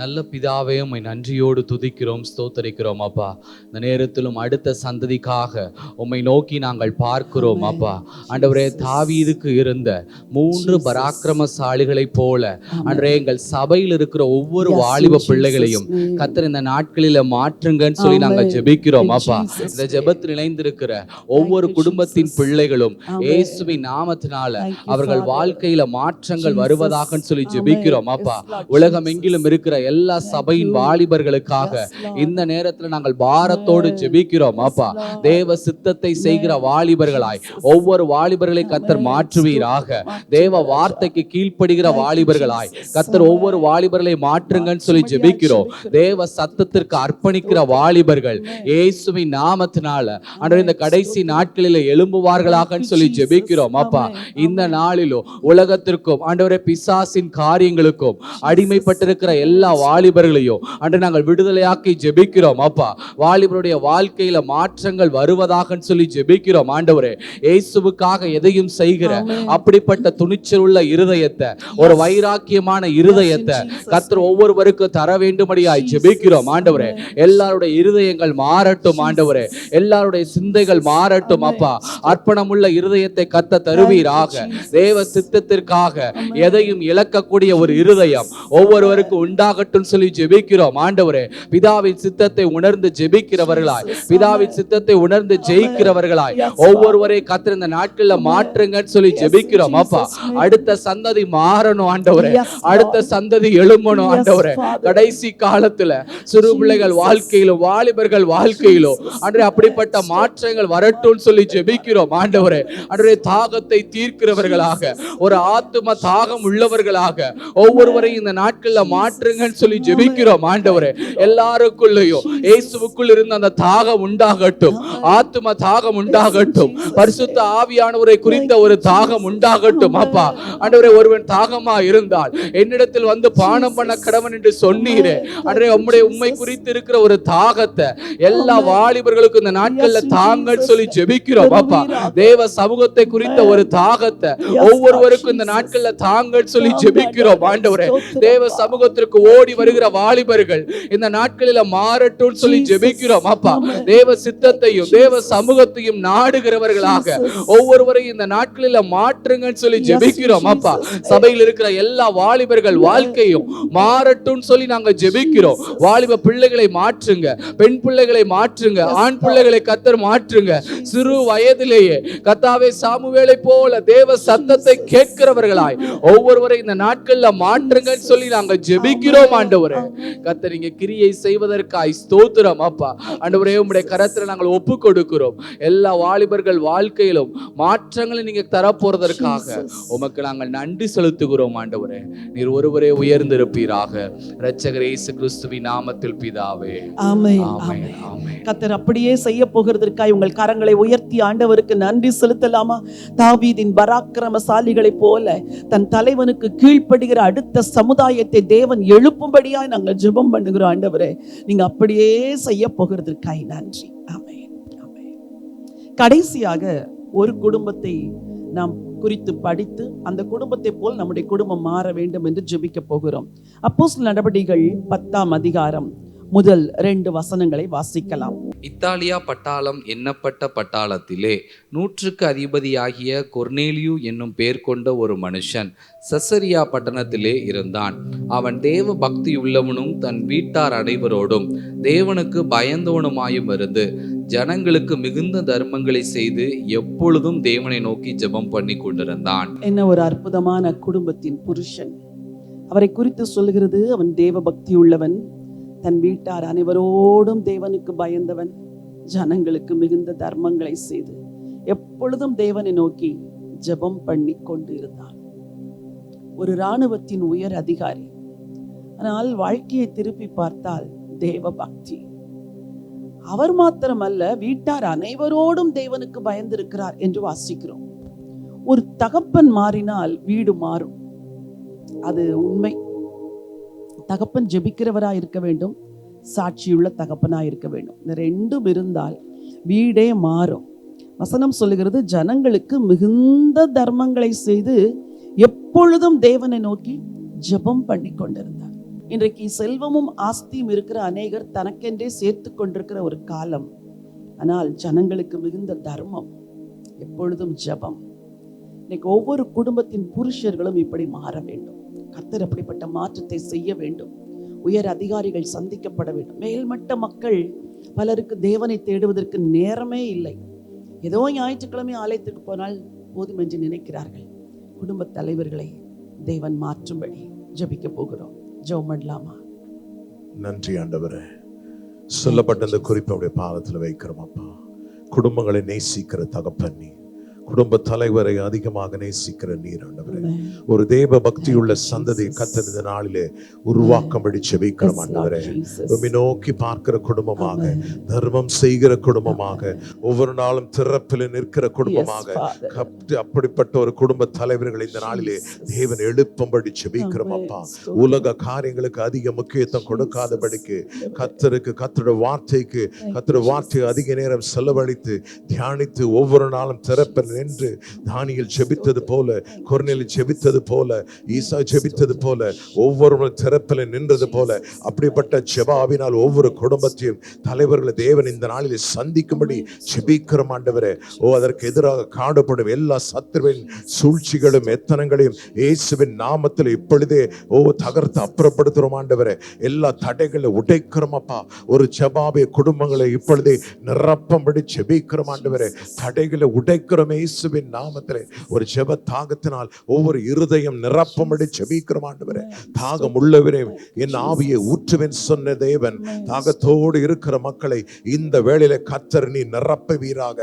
நல்ல பிதாவே, உம்மை நன்றியோடு துதிக்கிறோம், ஸ்தோத்தரிக்கிறோம் அப்பா. இந்த நேரத்திலும் அடுத்த சந்ததிக்காக உம்மை நோக்கி நாங்கள் பார்க்கிறோம் அப்பா. ஆண்டவரே, தாவீதுக்கு இருந்த 3 பராக்கிரமசாலிகளைப் போல ஆண்டவரே எங்கள் சபையில் இருக்கிற ஒவ்வொரு வாலிப பிள்ளைகளையும் கர்த்தர் இந்த நாட்களில மாற்றுங்கன்னு சொல்லி நாங்கள் ஜெபிக்கிறோம் அப்பா. இந்த ஜெபத்தில் இணைந்திருக்கிற ஒவ்வொரு குடும்பத்தின் பிள்ளைகளும் இயேசுவின் நாமத்தினால அவர்கள் வாழ்க்கையில மாற்றங்கள் வருவதாக சொல்லி ஜெபிக்கிறோம் அப்பா. உலகம் எங்கிலும் இருக்கிற எல்லா சபையின் வாலிபர்களுக்காக இந்த நேரத்துல நாங்கள் பாரத்தோடு ஜெபிக்கிறோம் அப்பா. தேவ சித்தத்தை செய்கிற வாலிபர்களாய் ஒவ்வொரு வாலிபர்களை கர்த்தர் மாற்றுவீராக. தேவ வார்த்தைக்கு கீழ்ப்படுகிற வாலிபர்களாய் கர்த்தர் ஒவ்வொரு வாலிபர்களை மாற்றுங்கன்னு சொல்லி ஜெபிக்கிறோம். தேவ சத்தத்திற்கு அர்ப்பணிக்கிற வாலிபர்கள் இயேசுவின் நாமத்தினால ஆண்டவரே இந்த கடைசி நாட்களில் எழும்புவார்களாக சொல்லி ஜெபிக்கிறோம் அப்பா. இந்த நாளிலும் உலகத்திற்கும் ஆண்டவரே பிசாசின் காரியங்களுக்கும் அடிமைப்பட்டிருக்கிற எல்லா வாலிபர்களையும் அன்று நாங்கள் விடுதலையாக்கி ஜெபிக்கிறோம் அப்பா. வாலிபருடைய வாழ்க்கையில மாற்றங்கள் வருவதாக சொல்லி ஜெபிக்கிறோம் ஆண்டவரே. இயேசுவுக்காக எதையும் செய்கிற அப்படிப்பட்ட துணிச்சல் உள்ள இருதயத்தை, ஒரு வைராக்கியமான இருதயத்தை கர்த்தர் ஒவ்வொருவருக்கும் தர வேண்டும்படியாய் ஜெபிக்கிறோம் ஆண்டவரே. எல்லாருடைய இருதயங்கள் மாறட்டும் ஆண்டவரே. எல்லாருடைய சிந்தைகள் மாறட்டும் அப்பா. அர்ப்பணமுள்ள இருதயத்தை கர்த்தர் தருவீராக. தேவ சித்தத்திற்காக எதையும் இழக்கக்கூடிய ஒரு இருதயம் ஒவ்வொருவருக்கும் உண்டாகட்டும் சொல்லி ஜெபிக்கிறோம் ஆண்டவரே. பிதாவின் சித்தத்தை உணர்ந்து ஜெபிக்கிறவர்களாய், பிதாவின் சித்தத்தை உணர்ந்து ஜெயிக்கிறவர்களாய் ஒவ்வொருவரை கர்த்தர் இந்த நாட்கள்ல மாற்றுங்கன்னு சொல்லி ஜெபிக்கிறோம் அப்பா. அடுத்த சந்ததி மாறணும் ஆண்டவரே. அடுத்த சந்ததி எழும்பணும் ஆண்டவரே. கடைசி காலத்துல சிறு பிள்ளைகள் வாழ்க்கையிலும் வாலிபர்கள் வாழ்க்கையிலும் அன்றே அப்படிப்பட்ட மாற்றங்கள் வரட்டும் சொல்லி ஜெபிக்கிறோம் ஆண்டவரே. அன்றே தாகத்தை தீர்க்கிறவர்களாக, ஒரு ஆத்தும தாகம் உள்ளவர்களாக ஒவ்வொருவரையும் இந்த நாட்கள்ல மாற்றுங்கன்னு சொல்லி ஜெபிக்கிறோம் ஆண்டவரே. எல்லாருக்குள்ளேயும் இயேசுவுக்குள் இருந்த அந்த தாகம் உண்டாகட்டும், ஆத்தும தாகம் உண்டாகட்டும், பரிசுத்த ஆவியானவரை குறித்த ஒரு தாகம் உண்டாகட்டும் அப்பா. ஆண்டவரே, ஒருவன் தாகமா இருந்தால் என்னிடத்தில் வந்து பானம் பண்ண கடவன் என்று சொன்னீரே. ஆண்டவரே, உம்மை குறித்து இருக்கிற ஒரு தாகத்தை எல்லா வாலிபர்களுக்கும் இந்த நாட்கள்ல தாங்கன்னு சொல்லி ஜெபிக்கிறோம் அப்பா. தேவ சமூகத்தை குறித்த ஒரு தாகத்தை ஒவ்வொருவருக்கும் இந்த நாட்கள்ல தாங்கன்னு சொல்லி ஜெபிக்கிறோம் ஆண்டவரே. தேவ சமூகத்திற்கு ஓடி வருகிற வாலிபர்கள் இந்த நாட்களில மாறட்டும் சொல்லி ஜெபிக்கிறோம் அப்பா. தேவ சித்தத்தையும் தேவ சமூகத்தையும் நாடுகிறவர்களாக ஒவ்வொருவரையும் இந்த நாட்களில மாற்றுங்கன்னு சொல்லி ஜெபிக்கிறோம் அப்பா. சபையில் இருக்கிற எல்லா வாலிபர்கள் வாழ்க்கையும் மாறட்டும் சொல்லி நாங்க ஜெபிக்கிறோம். வாலிப பிள்ளைகளை மாற்றுங்க, பெண் பிள்ளைகளை மாற்றுங்க, ஆண் பிள்ளைகளை கர்த்தர் மாற்றுங்க. சிறு வயதிலேயே கர்த்தாவே சாமுவேலை போல தேவ சத்தத்தை கேட்கிறவர்களாய் ஒவ்வொருவரை இந்த நாட்கள்ல மாற்றுங்கன்னு சொல்லி நாங்க ஜெபிக்கிறோம் ஆண்டவரே. கர்த்தர் நீங்க கிரியை செய்வதற்காய் ஸ்தோத்திரம் அப்பா. ஆண்டவரே, உம்முடைய கரத்துல நாங்கள் ஒப்பு கொடுக்கிறோம். எல்லா வாலிபர்கள் வாழ்க்கையிலும் மாற்றங்களை நீங்க தரப்போறதற்காக உமக்கு நாங்கள் நன்றி செலுத்துகிறோம் ஆண்டவரே. நீர் ஒருவரே உயர்ந்திருப்பீராக. இரட்சகர் இயேசு கிறிஸ்துவின் நாமத்தில் பிதாவே, ஆமென். ஆமென், ஆமென். கர்த்தர் அப்படியே செய்ய போகிறதற்காய் உங்கள் கரங்களை உயர்த்தி ஆண்டவருக்கு நன்றி செலுத்தலாமா? தாவீதின் பராக்கிரமசாலிகளைப் போல தன் தலைவனுக்கு கீழ்ப்படுகிற அடுத்த சமுதாயத்தை தேவன் எழுப்பும்படியாய் நாங்கள் ஜெபம் பண்ணுகிறோம் ஆண்டவரே. நீங்க அப்படியே செய்ய போகிறதற்காய் நன்றி. ஆமென், ஆமென். கடைசியாக ஒரு குடும்பத்தை நாம் குறித்து படித்து அந்த குடும்பத்தை போல் நம்முடைய குடும்பம் மாற வேண்டும் என்று ஜெபிக்க போகிறோம். அப்போஸ்தலர் நடபடிகள் 10ஆம் அதிகாரம் முதல் 2 வசனங்களை வாசிக்கலாம். இத்தாலியா பட்டாளம் எண்ணப்பட்ட பட்டாளத்திலே 100க்கு அதிபதியாகிய கொர்நேலியு என்னும் பேர் கொண்ட ஒரு மனுஷன் செசரியா பட்டணத்திலே இருந்தான். அவன் தேவ பக்தியுள்ளவனும் தன் வீட்டார் அனைவரோடும் தேவனுக்கு பயந்தவனுமாயும் இருந்து ஜனங்களுக்கு மிகுந்த தர்மங்களை செய்து எப்பொழுதும் தேவனை நோக்கி ஜெபம் பண்ணி கொண்டிருந்தான். என்ன ஒரு அற்புதமான குடும்பத்தின் புருஷன்! அவரை குறித்து சொல்கிறது, அவன் தேவ பக்தி உள்ளவன், தன் வீட்டார் அனைவரோடும் தேவனுக்கு பயந்தவன், ஜனங்களுக்கு மிகுந்த தர்மங்களை செய்து எப்பொழுதும் தேவனை நோக்கி ஜெபம் பண்ணி கொண்டு இருந்தான். ஒரு இராணுவத்தின் உயர் அதிகாரி. ஆனால் வாழ்க்கையை திருப்பி பார்த்தால் தேவ பக்தி, அவர் மாத்திரமல்ல, வீட்டார் அனைவரோடும் தேவனுக்கு பயந்திருக்கிறார் என்று வாசிக்கிறோம். ஒரு தகப்பன் மாறினால் வீடு மாறும், அது உண்மை. தகப்பன் ஜெபிக்கிறவராய் இருக்க வேண்டும், சாட்சியுள்ள தகப்பனாய் இருக்க வேண்டும். இந்த ரெண்டும் இருந்தால் வீடே மாறும். வசனம் சொல்லுகிறது, ஜனங்களுக்கு மிகுந்த தர்மங்களை செய்து எப்பொழுதும் தேவனை நோக்கி ஜெபம் பண்ணி கொண்டிருந்தார். இன்றைக்கு செல்வமும் ஆஸ்தியும் இருக்கிற அநேகர் தனக்கென்றே சேர்த்து கொண்டிருக்கிற ஒரு காலம். ஆனால் ஜனங்களுக்கு மிகுந்த தர்மம், எப்பொழுதும் ஜெபம். இன்னைக்கு ஒவ்வொரு குடும்பத்தின் புருஷர்களும் இப்படி மாற வேண்டும். கர்த்தர் அப்படிப்பட்ட மாற்றத்தை செய்ய வேண்டும். உயர் அதிகாரிகள் சந்திக்கப்பட வேண்டும். மேல்மட்ட மக்கள் பலருக்கு தேவனை தேடுவதற்கு நேரமே இல்லை. ஏதோ ஞாயிற்றுக்கிழமை ஆலயத்துக்கு போனால் போதும் என்று நினைக்கிறார்கள். குடும்ப தலைவர்களை தேவன் மாற்றும்படி ஜெபிக்க போகிறோம். ஜெபம் பண்ணலாமா? நன்றி ஆண்டவரே, சொல்லப்பட்ட இந்த குறிப்பை பாதத்தில் வைக்கிறோம் அப்பா. குடும்பங்களை நேசிக்கிற தகப்பன் நீ, குடும்ப தலைவரை அதிகமாக நேசிக்கிற நீர் ஆண்டவரே. ஒரு தேவ பக்தியுள்ள சந்ததியை கர்த்தர் இந்த நாளிலே உருவாக்கும்படி ஜெபிக்கிறோம் ஆண்டவரே. உம்மை நோக்கி பார்க்கிற குடும்பமாக, தர்மம் செய்கிற குடும்பமாக, ஒவ்வொரு நாளும் திறப்பில் நிற்கிற குடும்பமாக, அப்படிப்பட்ட ஒரு குடும்ப தலைவர்களை இந்த நாளிலே தேவன் எழுப்பும்படி ஜெபிக்கிறோம் அப்பா. உலக காரியங்களுக்கு அதிக முக்கியத்துவம் கொடுக்காதபடிக்கு கர்த்தருக்கு, கர்த்தருடைய வார்த்தைக்கு, கர்த்தருடைய வார்த்தையை அதிக நேரம் செலவழித்து தியானித்து ஒவ்வொரு நாளும் திறப்பில் நின்று தானியேல் ஜெபித்தது போல, கொர்நேலியு ஜெபித்தது போல, ஈசா ஜெபித்தது போல, ஒவ்வொருவரும் திறப்பில் நின்றது போல, அப்படிப்பட்ட ஜெபாவினால் ஒவ்வொரு குடும்பத்தையும் தலைவர்களை தேவன் இந்த நாளில் சந்திக்கும்படி ஜெபிக்கிறோம் ஆண்டவரே. அதற்கு எதிராக காணப்படும் எல்லா சத்துருவின் சூழ்ச்சிகளும் எத்தனங்களையும் இயேசுவின் நாமத்தில் இப்பொழுதே தகர்த்து அப்புறப்படுத்துறோம் ஆண்டவரே. எல்லா தடைகளை உடைக்கிறோம் அப்பா. ஒரு ஜெபாவை குடும்பங்களை இப்பொழுதே நிரப்பம்படி ஜெபிக்கிறோம் ஆண்டவரே. தடைகளை உடைக்கிறோம் இயேசுவின் நாமத்திலே. ஒரு ஜெப தாகத்தினால் ஒவ்வொரு இருதயம் நிரப்பம்படி ஜெபிக்கிறோம் ஆண்டவரே. தாகம் உள்ளவரே, என் ஆவியை ஊற்றுவேன் சொன்ன தேவன், தாகத்தோடு இருக்கிற மக்களை இந்த வேளையில கர்த்தர் நீ நிரப்புவீராக.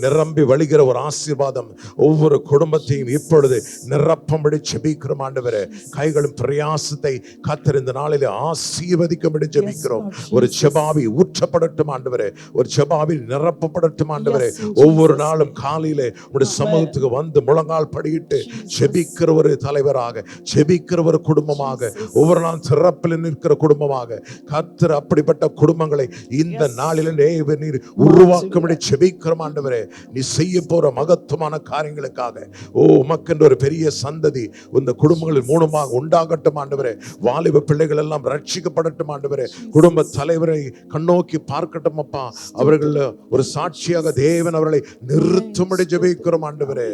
நிரம்பி வழிகிற ஒரு ஆசீர்வாதம் ஒவ்வொரு குடும்பத்தையும் இப்பொழுது நிரப்பம்படி ஜெபிக்கிறோம் ஆண்டவரே. கைகளும் பிரயாசத்தை கர்த்தர் இந்த நாளிலே ஆசீர்வதிக்கும்படி ஜெபிக்கிறோம். ஒரு ஜெபாவி ஊற்றப்படட்டும் ஆண்டவரே, ஒரு ஜெபாவில் நிரப்பப்படட்டும் ஆண்டவரே. ஒவ்வொரு நாளும் காலையிலே உடைய சமூகத்துக்கு வந்து முழங்கால் படியிட்டு ஜெபிக்கிற ஒரு தலைவராக, ஜெபிக்கிற ஒரு குடும்பமாக, ஒவ்வொரு நாள் சிறப்பில் நிற்கிற குடும்பமாக கர்த்தர் அப்படிப்பட்ட குடும்பங்களை இந்த நாளில் நீர் உருவாக்கும்படி ஜெபிக்கிறோம் ஆண்டவரே. நீ செய்ய போற மகத்துவமான காரியங்களுக்காக உமக்கென்ற ஒரு பெரிய சந்ததி இந்த குடும்பங்களில் மூலமாக உண்டாகட்டும் ஆண்டவரே. வாலிப பிள்ளைகள் எல்லாம் ரட்சிக்கப்படட்டும் ஆண்டவரே. குடும்ப தலைவரை கண்ணோக்கி பார்க்கட்டும் அப்பா. அவர்கள் ஒரு சாட்சியாக தேவன் அவர்களை நிறுத்தும்படி ஜெபிக்கிறோம் ஆண்டவரே.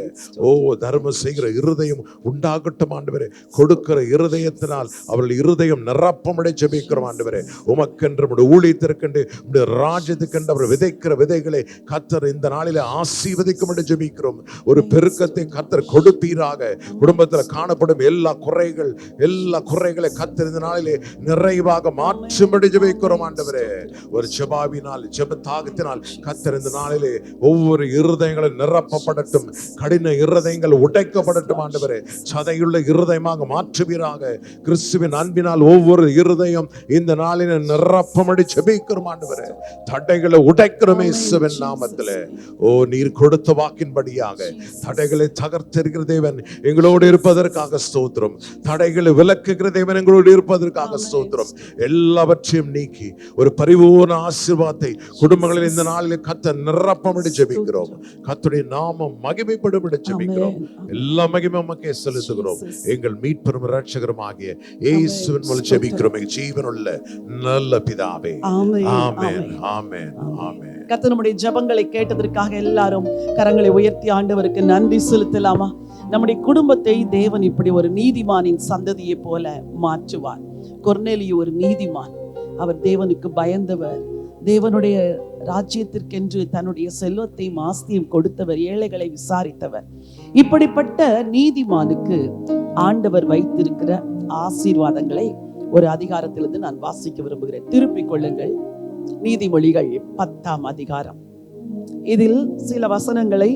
தர்மம் செய்கிற இருதயம் உண்டாகட்டும் ஆண்டவரே. கொடுக்கிற இருதயத்தினால் அவர்கள் இருதயம் நிரப்பம்படி ஜெபிக்கிறோம் ஆண்டவரே. உமக்கென்று ஊழியத்திற்கென்று ராஜ்யத்துக்கென்று அவர் விதைக்கிற விதைகளை கர்த்தர் இந்த நாளிலே ஆசீர்வதிக்கும்படி ஜெபிக்கிறோம். ஒரு பெருக்கத்தை கர்த்தர் கொடுப்பீராக. குடும்பத்தில் காணப்படும் எல்லா குறைகளை கர்த்தர் இந்த நாளிலே நிறைவாக மாற்றும்படி ஜெபிக்கிறோம் ஆண்டவரே. ஒரு ஜெபாவினால், ஜெப தாகத்தினால் கர்த்தர் இந்த நாளிலே ஒவ்வொரு இருதயங்களும் நிரப்பப்படட்டும். கடின இருதயங்கள் உடைக்கப்படட்டும் ஆண்டவரே. சதையுள்ள இருதயமாக மாற்றுவீராக. கிறிஸ்துவின் அன்பினால் ஒவ்வொரு இருதயம் இந்த நாளில் நிரப்பமடி ஜெபிக்கிறோம் ஆண்டவரே. தடைகளை உடைக்கிறோம் இயேசுவின் நாமத்திலே. நீர் கொடுத்த வாக்கின்படியாக தடைகளை தகர்த்திருக்கிற தேவன் எங்களோடு இருப்பதற்காக ஸ்தோத்திரம். தடைகளை விலக்குகிற தேவன் எங்களோடு இருப்பதற்காக ஸ்தோத்திரம். எல்லாவற்றையும் நீக்கி ஒரு பரிபூர்ண ஆசீர்வாதத்தை குடும்பங்களில் இந்த நாளில் கர்த்தர் நிரப்பமடி ஜெபிக்கிறோம். கர்த்தருடைய நாமம் மகிமைப்படும்படி ஜெபிக்கிறோம். எல்லா மகிமை உமக்கே செலுத்துகிறோம். எங்கள் மீட்பரும் இரட்சகரும் ஆகிய இயேசுவின் மூலம் ஜெபிக்கிறோம் எங்கள் ஜீவனுள்ள நல்ல பிதாவே. ஆமென், ஆமென், ஆமென். கர்த்தர் நம்முடைய ஜெபங்களை கேட்டதற்காக எல்லாரும் கரங்களை உயர்த்தி ஆண்டவருக்கு நன்றி செலுத்தலாமா? நம்முடைய குடும்பத்தை தேவன் இப்படி ஒரு நீதிமானின் சந்ததியை போல மாற்றுவார். கொர்நேலியு ஒரு நீதிமான். அவர் தேவனுக்கு பயந்தவர், தேவனுடைய ராஜ்யத்திற்கென்று தன்னுடைய செல்வத்தையும் ஆஸ்தியும் கொடுத்தவர், ஏழைகளை விசாரித்தவர். இப்படிப்பட்ட நீதிமானுக்கு ஆண்டவர் வைத்திருக்கிற ஆசீர்வாதங்களை ஒரு அதிகாரத்திலிருந்து நான் வாசிக்க விரும்புகிறேன். திருப்பிக் கொள்ளுங்கள். நீதிமொழிகள் 10ஆம் அதிகாரம். இதில் சில வசனங்களை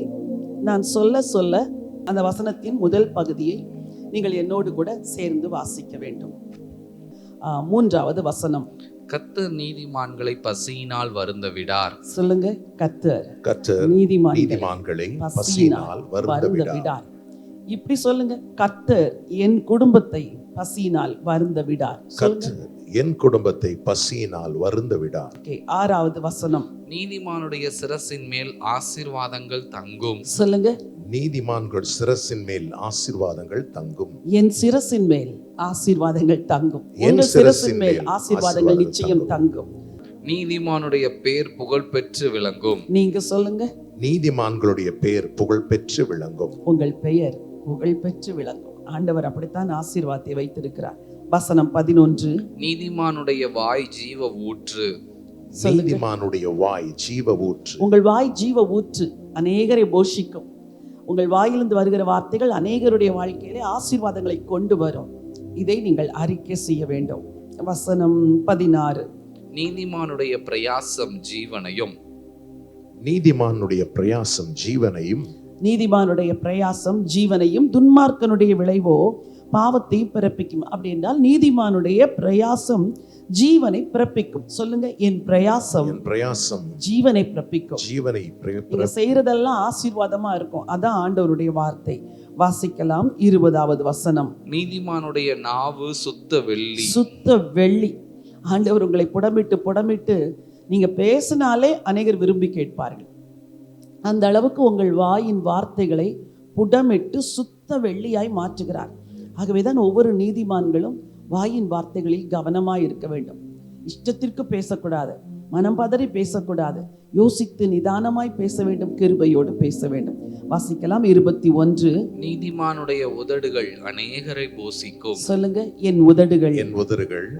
நான் சொல்ல அந்த வசனத்தின் முதல் பகுதியை நீங்கள் என்னோடு கூட சேர்ந்து வாசிக்க வேண்டும். 3வது வசனம். கர்த்தர் நீதிமான்களை பசியினால் வருந்த விடார். சொல்லுங்க, கர்த்தர் கர்த்தர் நீதிமான்களை பசியினால் வருந்த விடார். இப்படி சொல்லுங்க, கர்த்தர் என் குடும்பத்தை பசியினால் வருந்த விடார். கர்த்தர் என் குடும்பத்தை பசியினால் வருந்த விடார். ஆறாவது வசனம், நீதிமானுடைய சிரசின் மேல் ஆசீர்வாதங்கள் தங்கும். சொல்லுங்க, நீதிமான்கள் சிரசின் மேல் ஆசீர்வாதங்கள் தங்கும். என் சிரசின் மேல் ஆசீர்வாதங்கள் தங்கும். என் உங்கள் சிரசின் மேல் ஆசீர்வாதங்கள் நிச்சயம் தங்கும். நீதிமானுடைய பேர் புகழ் பெற்று விளங்கும். நீங்க சொல்லுங்க, நீதிமான்களுடைய பெயர் புகழ் பெற்று விளங்கும். உங்கள் பெயர் புகழ் பெற்று விளங்கும். ஆண்டவர் அப்படித்தான் ஆசீர்வாதத்தை வைத்திருக்கிறார். வசனம் 11, நீதிமானுடைய வாய் ஜீவ ஊற்று. நீதிமானுடைய வாய் ஜீவ ஊற்று. உங்கள் வாய் ஜீவ ஊற்று, அநேகரை போஷிக்கும். உங்கள் வாயிலிருந்து வருகிற வார்த்தைகள் அநேகருடைய வாழ்க்கையிலே ஆசீர்வாதங்களை கொண்டு வரும். இதை நீங்கள் அறிக்கை செய்ய வேண்டும். வசனம் 16, நீதிமானுடைய பிரயாசம் ஜீவனையும். நீதிமானுடைய பிரயாசம் ஜீவனையும். நீதிமானுடைய பிரயாசம் ஜீவனையும், துன்மார்க்கனுடைய விளைவோ பாவத்தை பிறப்பிக்கும். அப்படி என்றால் நீதிமானுடைய பிரயாசம் ஜீவனை பிறப்பிக்கும். சொல்லுங்க, என் பிரயாசம் ஜீவனை பிறப்பிக்கும். ஜீவனை நீங்க செய்யறதெல்லாம் ஆசீர்வாதமா இருக்கும். அதான் ஆண்டவருடைய வார்த்தை. வாசிக்கலாம் 20வது வசனம், நீதிமானுடைய நாவு சுத்த வெள்ளி. சுத்த வெள்ளி. ஆண்டவர் உங்களை புடமிட்டு நீங்க பேசினாலே அநேகர் விரும்பி கேட்பார்கள். அந்த அளவுக்கு உங்கள் வாயின் வார்த்தைகளை புடமிட்டு சுத்த வெள்ளியாய் மாற்றுகிறார். ஆகவேதான் ஒவ்வொரு நீதிமான்களும் வாயின் வார்த்தைகளில் கவனமாய் இருக்க வேண்டும். இஷ்டத்திற்கு பேசக்கூடாது, மனம் பதறி பேசக்கூடாது, யோசித்து நிதானமாய் பேச வேண்டும், கிருபையோடு பேச வேண்டும். வாசிக்கலாம் 21, நீதிமானுடைய உதடுகள் அநேகரை போஷிக்கும். சொல்லுங்க, என் உதடுகள்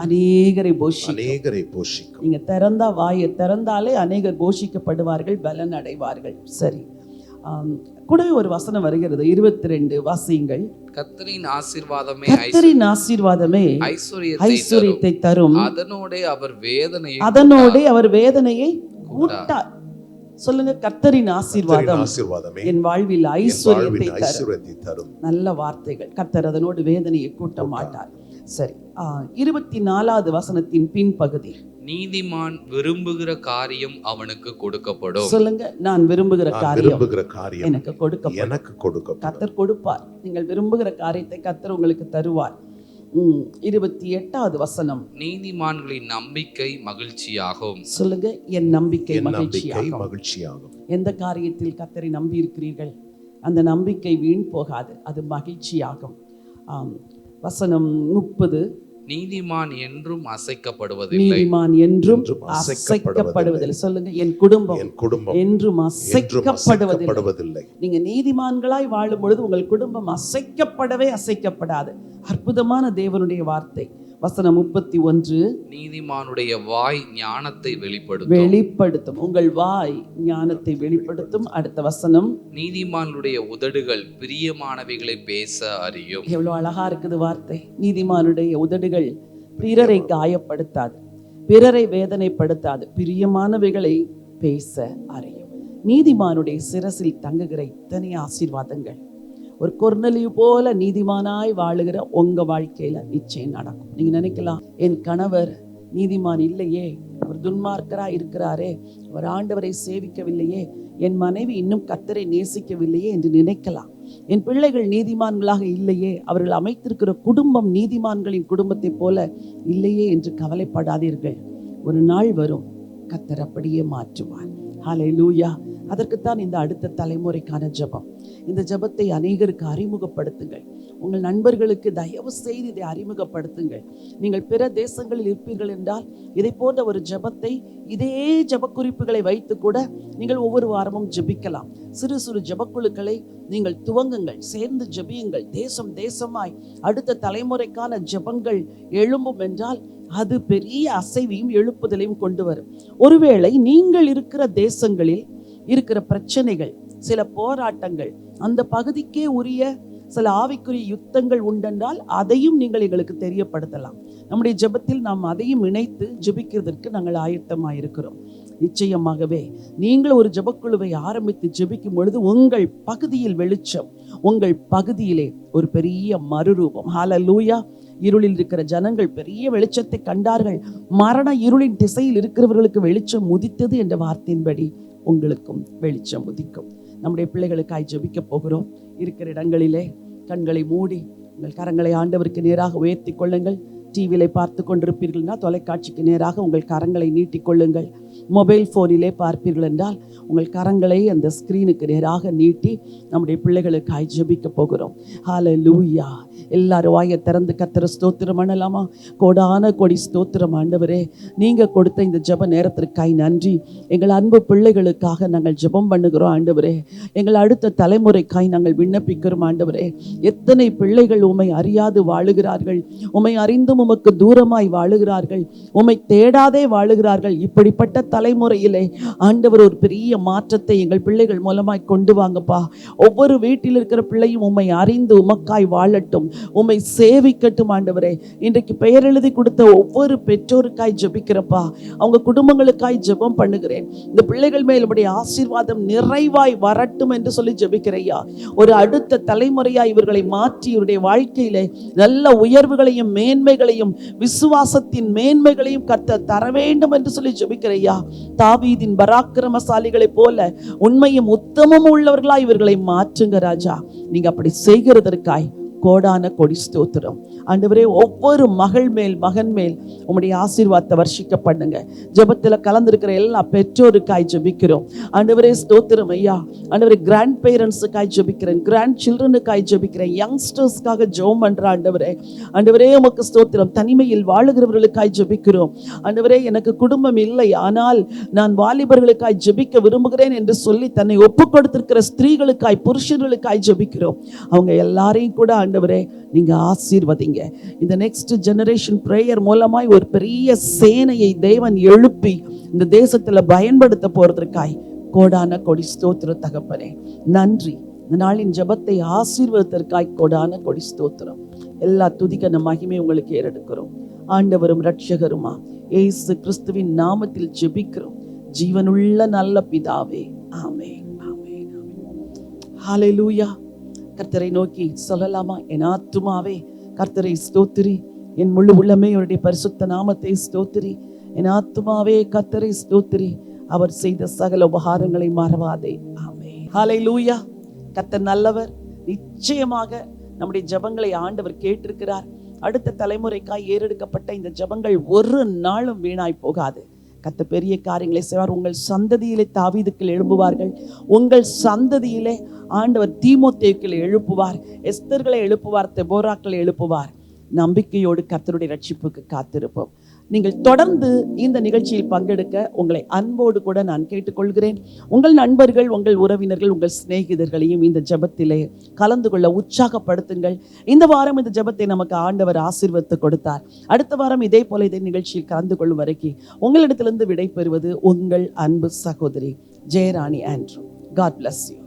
அநேகரை போஷிக்கும். நீங்க திறந்தா, வாயை திறந்தாலே அநேகர் போஷிக்கப்படுவார்கள், பலன் அடைவார்கள். சரி, கூடவே ஒரு வசனம் வருகிறது, 22, வாசியுங்கள். கர்த்தரின் ஆசீர்வாதமே ஐஸ்வரியத்தை தரும், அதனோடே அவர் வேதனையை கூட்டார். சொல்லுங்க, கர்த்தரின் ஆசீர்வாதம் என் வாழ்வில் ஐஸ்வரியத்தை தரும். நல்ல வார்த்தைகள். கர்த்தர் அதனோடு வேதனையை கூட்ட மாட்டார். சரி, 24வது வசனத்தின் பின்பகுதி, நீதிமான் விரும்புகிற காரியம் அவனுக்கு கொடுக்கப்படும். சொல்லுங்க, நான் விரும்புகிற காரியம் எனக்கு கொடுக்கப்படும். கர்த்தர் கொடுப்பார். நீங்கள் விரும்புகிற காரியத்தை கர்த்தர் உங்களுக்கு தருவார். 28வது வசனம், நீதிமான்களின் நம்பிக்கை மகிழ்ச்சியாகும். சொல்லுங்க, என் நம்பிக்கை மகிழ்ச்சியாகும். எந்த காரியத்தில் கர்த்தரை நம்பி இருக்கிறீர்கள், அந்த நம்பிக்கை வீண் போகாது, அது மகிழ்ச்சியாகும். வசனம் 30, நீதிமான் என்றும் அசைக்கப்படுவதில்லை. சொல்லுங்க, என் குடும்பம் என்றும் அசைக்கப்படுவதில்லை. நீங்க நீதிமான்களாய் வாழும் பொழுது உங்கள் குடும்பம் அசைக்கப்படாது. அற்புதமான தேவனுடைய வார்த்தை. வசனம் 31, நீதிமானுடைய வாய் ஞானத்தை வெளிப்படுத்தும். உங்கள் வாய் ஞானத்தை வெளிப்படுத்தும். அடுத்த வசனம், நீதிமானுடைய உதடுகள் பிரியமானவைகளை பேச அறியும். எவ்வளவு அழகா இருக்குது வார்த்தை. நீதிமானுடைய உதடுகள் பிறரை காயப்படுத்தாது, பிறரை வேதனைப்படுத்தாது, பிரியமானவைகளை பேச அறியும். நீதிமானுடைய சிரசில் தங்குகிற இத்தனை ஆசீர்வாதங்கள் ஒரு கொர்நேலியு போல நீதிமானாய் வாழுகிற உங்க வாழ்க்கையில நிச்சயம் நடக்கும். நீங்க நினைக்கலாம், என் கணவர் நீதிமான் இல்லையே, அவர் துன்மார்க்கரா இருக்கிறாரே, அவர் ஆண்டவரை சேவிக்கவில்லையே, என் மனைவி இன்னும் கர்த்தரை நேசிக்கவில்லையே என்று நினைக்கலாம். என் பிள்ளைகள் நீதிமான்களாக இல்லையே, அவர்கள் அமைத்திருக்கிற குடும்பம் நீதிமான்களின் குடும்பத்தை போல இல்லையே என்று கவலைப்படாதீர்கள். ஒரு நாள் வரும், கர்த்தர் அப்படியே மாற்றுவார். ஹல்லேலூயா. அதற்குத்தான் இந்த அடுத்த தலைமுறைக்கான ஜெபம். இந்த ஜெபத்தை அநேகருக்கு அறிமுகப்படுத்துங்கள். உங்கள் நண்பர்களுக்கு தயவு செய்து இதை அறிமுகப்படுத்துங்கள். நீங்கள் பிற தேசங்களில் இருப்பீர்கள் என்றால் இதை போன்ற ஒரு ஜெபத்தை, இதே ஜெப குறிப்புகளை வைத்து கூட நீங்கள் ஒவ்வொரு வாரமும் ஜெபிக்கலாம். சிறு சிறு ஜெபக்குழுக்களை நீங்கள் துவங்குங்கள், சேர்ந்து ஜெபியுங்கள். தேசமாய் அடுத்த தலைமுறைக்கான ஜெபங்கள் எழும்பும் என்றால் அது பெரிய அசைவையும் எழுப்புதலையும் கொண்டு வரும். ஒருவேளை நீங்கள் இருக்கிற தேசங்களில் இருக்கிற பிரச்சனைகள், சில போராட்டங்கள், அந்த பகுதிக்கே உரிய சில ஆவிக்குரிய யுத்தங்கள் உண்டென்றால் அதையும் நீங்கள் எங்களுக்கு தெரியப்படுத்தலாம். நம்முடைய ஜெபத்தில் நாம் அதையும் இணைத்து ஜெபிக்கிறதற்கு நாங்கள் ஆயத்தமாக இருக்கிறோம். நிச்சயமாகவே நீங்கள் ஒரு ஜெபக்குழுவை ஆரம்பித்து ஜெபிக்கும் பொழுது உங்கள் பகுதியில் வெளிச்சம், உங்கள் பகுதியிலே ஒரு பெரிய மறுரூபம். ஹல்லேலூயா. இருளில் இருக்கிற ஜனங்கள் பெரிய வெளிச்சத்தை கண்டார்கள், மரண இருளின் திசையில் இருக்கிறவர்களுக்கு வெளிச்சம் உதித்தது என்ற வார்த்தையின்படி உங்களுக்கும் வெளிச்சம் உதிக்கும். நம்முடைய பிள்ளைகளுக்காய் ஜெபிக்க போகிறோம். இருக்கிற இடங்களிலே கண்களை மூடி உங்கள் கரங்களை ஆண்டவருக்கு நேராக உயர்த்தி கொள்ளுங்கள். டிவியிலே பார்த்து கொண்டிருப்பீர்கள்னா தொலைக்காட்சிக்கு நேராக உங்கள் கரங்களை நீட்டிக்கொள்ளுங்கள். மொபைல் ஃபோனிலே பார்ப்பீர்கள் என்றால் உங்கள் கரங்களை அந்த ஸ்க்ரீனுக்கு நேராக நீட்டி நம்முடைய பிள்ளைகளுக்காய் ஜெபிக்க போகிறோம். ஹல்லேலூயா. எல்லாரும் வாயை திறந்து கர்த்தரை ஸ்தோத்திரம் பண்ணலாமா? கோடான கோடி ஸ்தோத்திரம் ஆண்டவரே, நீங்கள் கொடுத்த இந்த ஜெப நேரத்திற்காய் நன்றி. எங்கள் அன்பு பிள்ளைகளுக்காக நாங்கள் ஜெபம் பண்ணுகிறோம் ஆண்டவரே. எங்கள் அடுத்த தலைமுறைக்காய் நாங்கள் விண்ணப்பிக்கிறோம் ஆண்டவரே. எத்தனை பிள்ளைகள் உம்மை அறியாது வாழுகிறார்கள், உம்மை அறிந்தும் உமக்கு தூரமாய் வாழுகிறார்கள், உம்மை தேடாதே வாழுகிறார்கள். இப்படிப்பட்ட தலைமுறையிலே ஆண்டவர் ஒரு பெரிய மாற்றத்தை எங்கள் பிள்ளைகள் மூலமாய் கொண்டு வாங்கப்பா. ஒவ்வொரு வீட்டில் இருக்கிற பிள்ளையும் உம்மை அறிந்து உமக்காய் வாழட்டும், உம்மை சேவிக்கட்டும் ஆண்டவரே. இன்றைக்கு பெயர் எழுதி கொடுத்த ஒவ்வொரு பெற்றோருக்காய் ஜெபிக்கிறப்பா, அவங்க குடும்பங்களுக்காய் ஜெபம் பண்ணுகிறேன். இந்த பிள்ளைகள் மேல் உம்முடைய ஆசீர்வாதம் நிறைவாய் வரட்டும் என்று சொல்லி ஜெபிக்கிறையா. ஒரு அடுத்த தலைமுறையாய் இவர்களை மாற்றி இவருடைய வாழ்க்கையிலே நல்ல உயர்வுகளையும் மேன்மைகளையும் விசுவாசத்தின் மேன்மைகளையும் கர்த்தர் தர வேண்டும் என்று சொல்லி ஜெபிக்கிறையா. தாவீதின் பராக்கிரமசாலிகளைப் போல உண்மையும் உத்தமமும் உள்ளவர்களாய் இவர்களை மாற்றுங்க ராஜா. நீங்க அப்படி செய்கிறதற்காய் கோடான கொடி ஸ்தோத்திரம் ஆண்டவரே. ஒவ்வொரு மகள் மேல் மகன் மேல் உம்முடைய ஆசீர்வாதத்தை வர்ஷிக்க பண்ணுங்க. ஜெபத்தில் கலந்திருக்கிற எல்லா பெற்றோருக்காய் ஜெபிக்கிறோம் ஆண்டவரே. ஸ்தோத்திரம் ஐயா. ஆண்டவரே, கிராண்ட் பேரண்ட்ஸுக்காய் ஜெபிக்கிறேன், கிராண்ட் சில்ட்ரனுக்காய் ஜெபிக்கிறேன், யங்ஸ்டர்ஸ்க்காக ஜெபம் பண்ற ஆண்டவரே. ஆண்டவரே உமக்கு ஸ்தோத்திரம். தனிமையில் வாழுகிறவர்களுக்காய் ஜெபிக்கிறோம் ஆண்டவரே. எனக்கு குடும்பம் இல்லை, ஆனால் நான் வாலிபர்களுக்காய் ஜெபிக்க விரும்புகிறேன் என்று சொல்லி தன்னை ஒப்பு கொடுத்திருக்கிற ஸ்திரீகளுக்காய் புருஷர்களுக்காய் ஜெபிக்கிறோம். அவங்க எல்லாரையும் கூட ஆண்டவரே நீங்க ஆசீர்வதிங்க. இந்த நெக்ஸ்ட் ஜெனரேஷன் பிரேயர் மூலமாய் ஒரு பெரிய சேனையை தேவன் எழுப்பி இந்த தேசத்துல பயன்படுத்த போறதற்காய் கோடான கொடி ஸ்தோத்திரம் தகப்பனே. நன்றி. இந்த நாளின் ஜெபத்தை ஆசீர்வதற்காய் கோடான கொடி ஸ்தோத்திரம். எல்லா துதிக்க மகிமை உங்களுக்கு ஏறெடுக்கிறோம். ஆண்டவரும் இரட்சகருமா இயேசு கிறிஸ்துவின் நாமத்தில் ஜெபிக்கிறோம் ஜீவனுள்ள நல்ல பிதாவே. ஆமென், ஆமென், ஆமென். ஹல்லேலூயா. கர்த்தரை நோக்கி சொல்லலாமா? என் ஆத்துமாவே கர்த்தரை ஸ்தோத்திரி, என் முழு உள்ளமே அவருடைய பரிசுத்த நாமத்தை ஸ்தோத்திரி. என் ஆத்துமாவே கர்த்தரை ஸ்தோத்திரி, அவர் செய்த சகல உபகாரங்களை மறவாதே. ஆமென். ஹல்லேலூயா. கர்த்தர் நல்லவர். நிச்சயமாக நம்முடைய ஜெபங்களை ஆண்டவர் கேட்டிருக்கிறார். அடுத்த தலைமுறைக்காய் ஏறெடுக்கப்பட்ட இந்த ஜெபங்கள் ஒரு நாளும் வீணாய் போகாது. கர்த்தர் பெரிய காரியங்களை செய்வார். உங்கள் சந்ததியிலே தாவீதுக்கள் எழும்புவார்கள், உங்கள் சந்ததியிலே ஆண்டவர் தீமோத்தேயுக்களை எழுப்புவார், எஸ்தர்களை எழுப்புவார், தெபோராக்களை எழுப்புவார். நம்பிக்கையோடு கர்த்தருடைய ரட்சிப்புக்கு காத்திருப்போம். நீங்கள் தொடர்ந்து இந்த நிகழ்ச்சியில் பங்கெடுக்க உங்களை அன்போடு கூட நான் கேட்டுக்கொள்கிறேன். உங்கள் நண்பர்கள், உங்கள் உறவினர்கள், உங்கள் சிநேகிதர்களையும் இந்த ஜெபத்திலே கலந்து கொள்ள உற்சாகப்படுத்துங்கள். இந்த வாரம் இந்த ஜெபத்தை நமக்கு ஆண்டவர் ஆசீர்வதித்து கொடுத்தார். அடுத்த வாரம் இதே போல இதே நிகழ்ச்சியில் கலந்து கொள்ளும் வரைக்கும் உங்களிடத்திலிருந்து விடை பெறுவது உங்கள் அன்பு சகோதரி Jayarani Andrew. God bless you.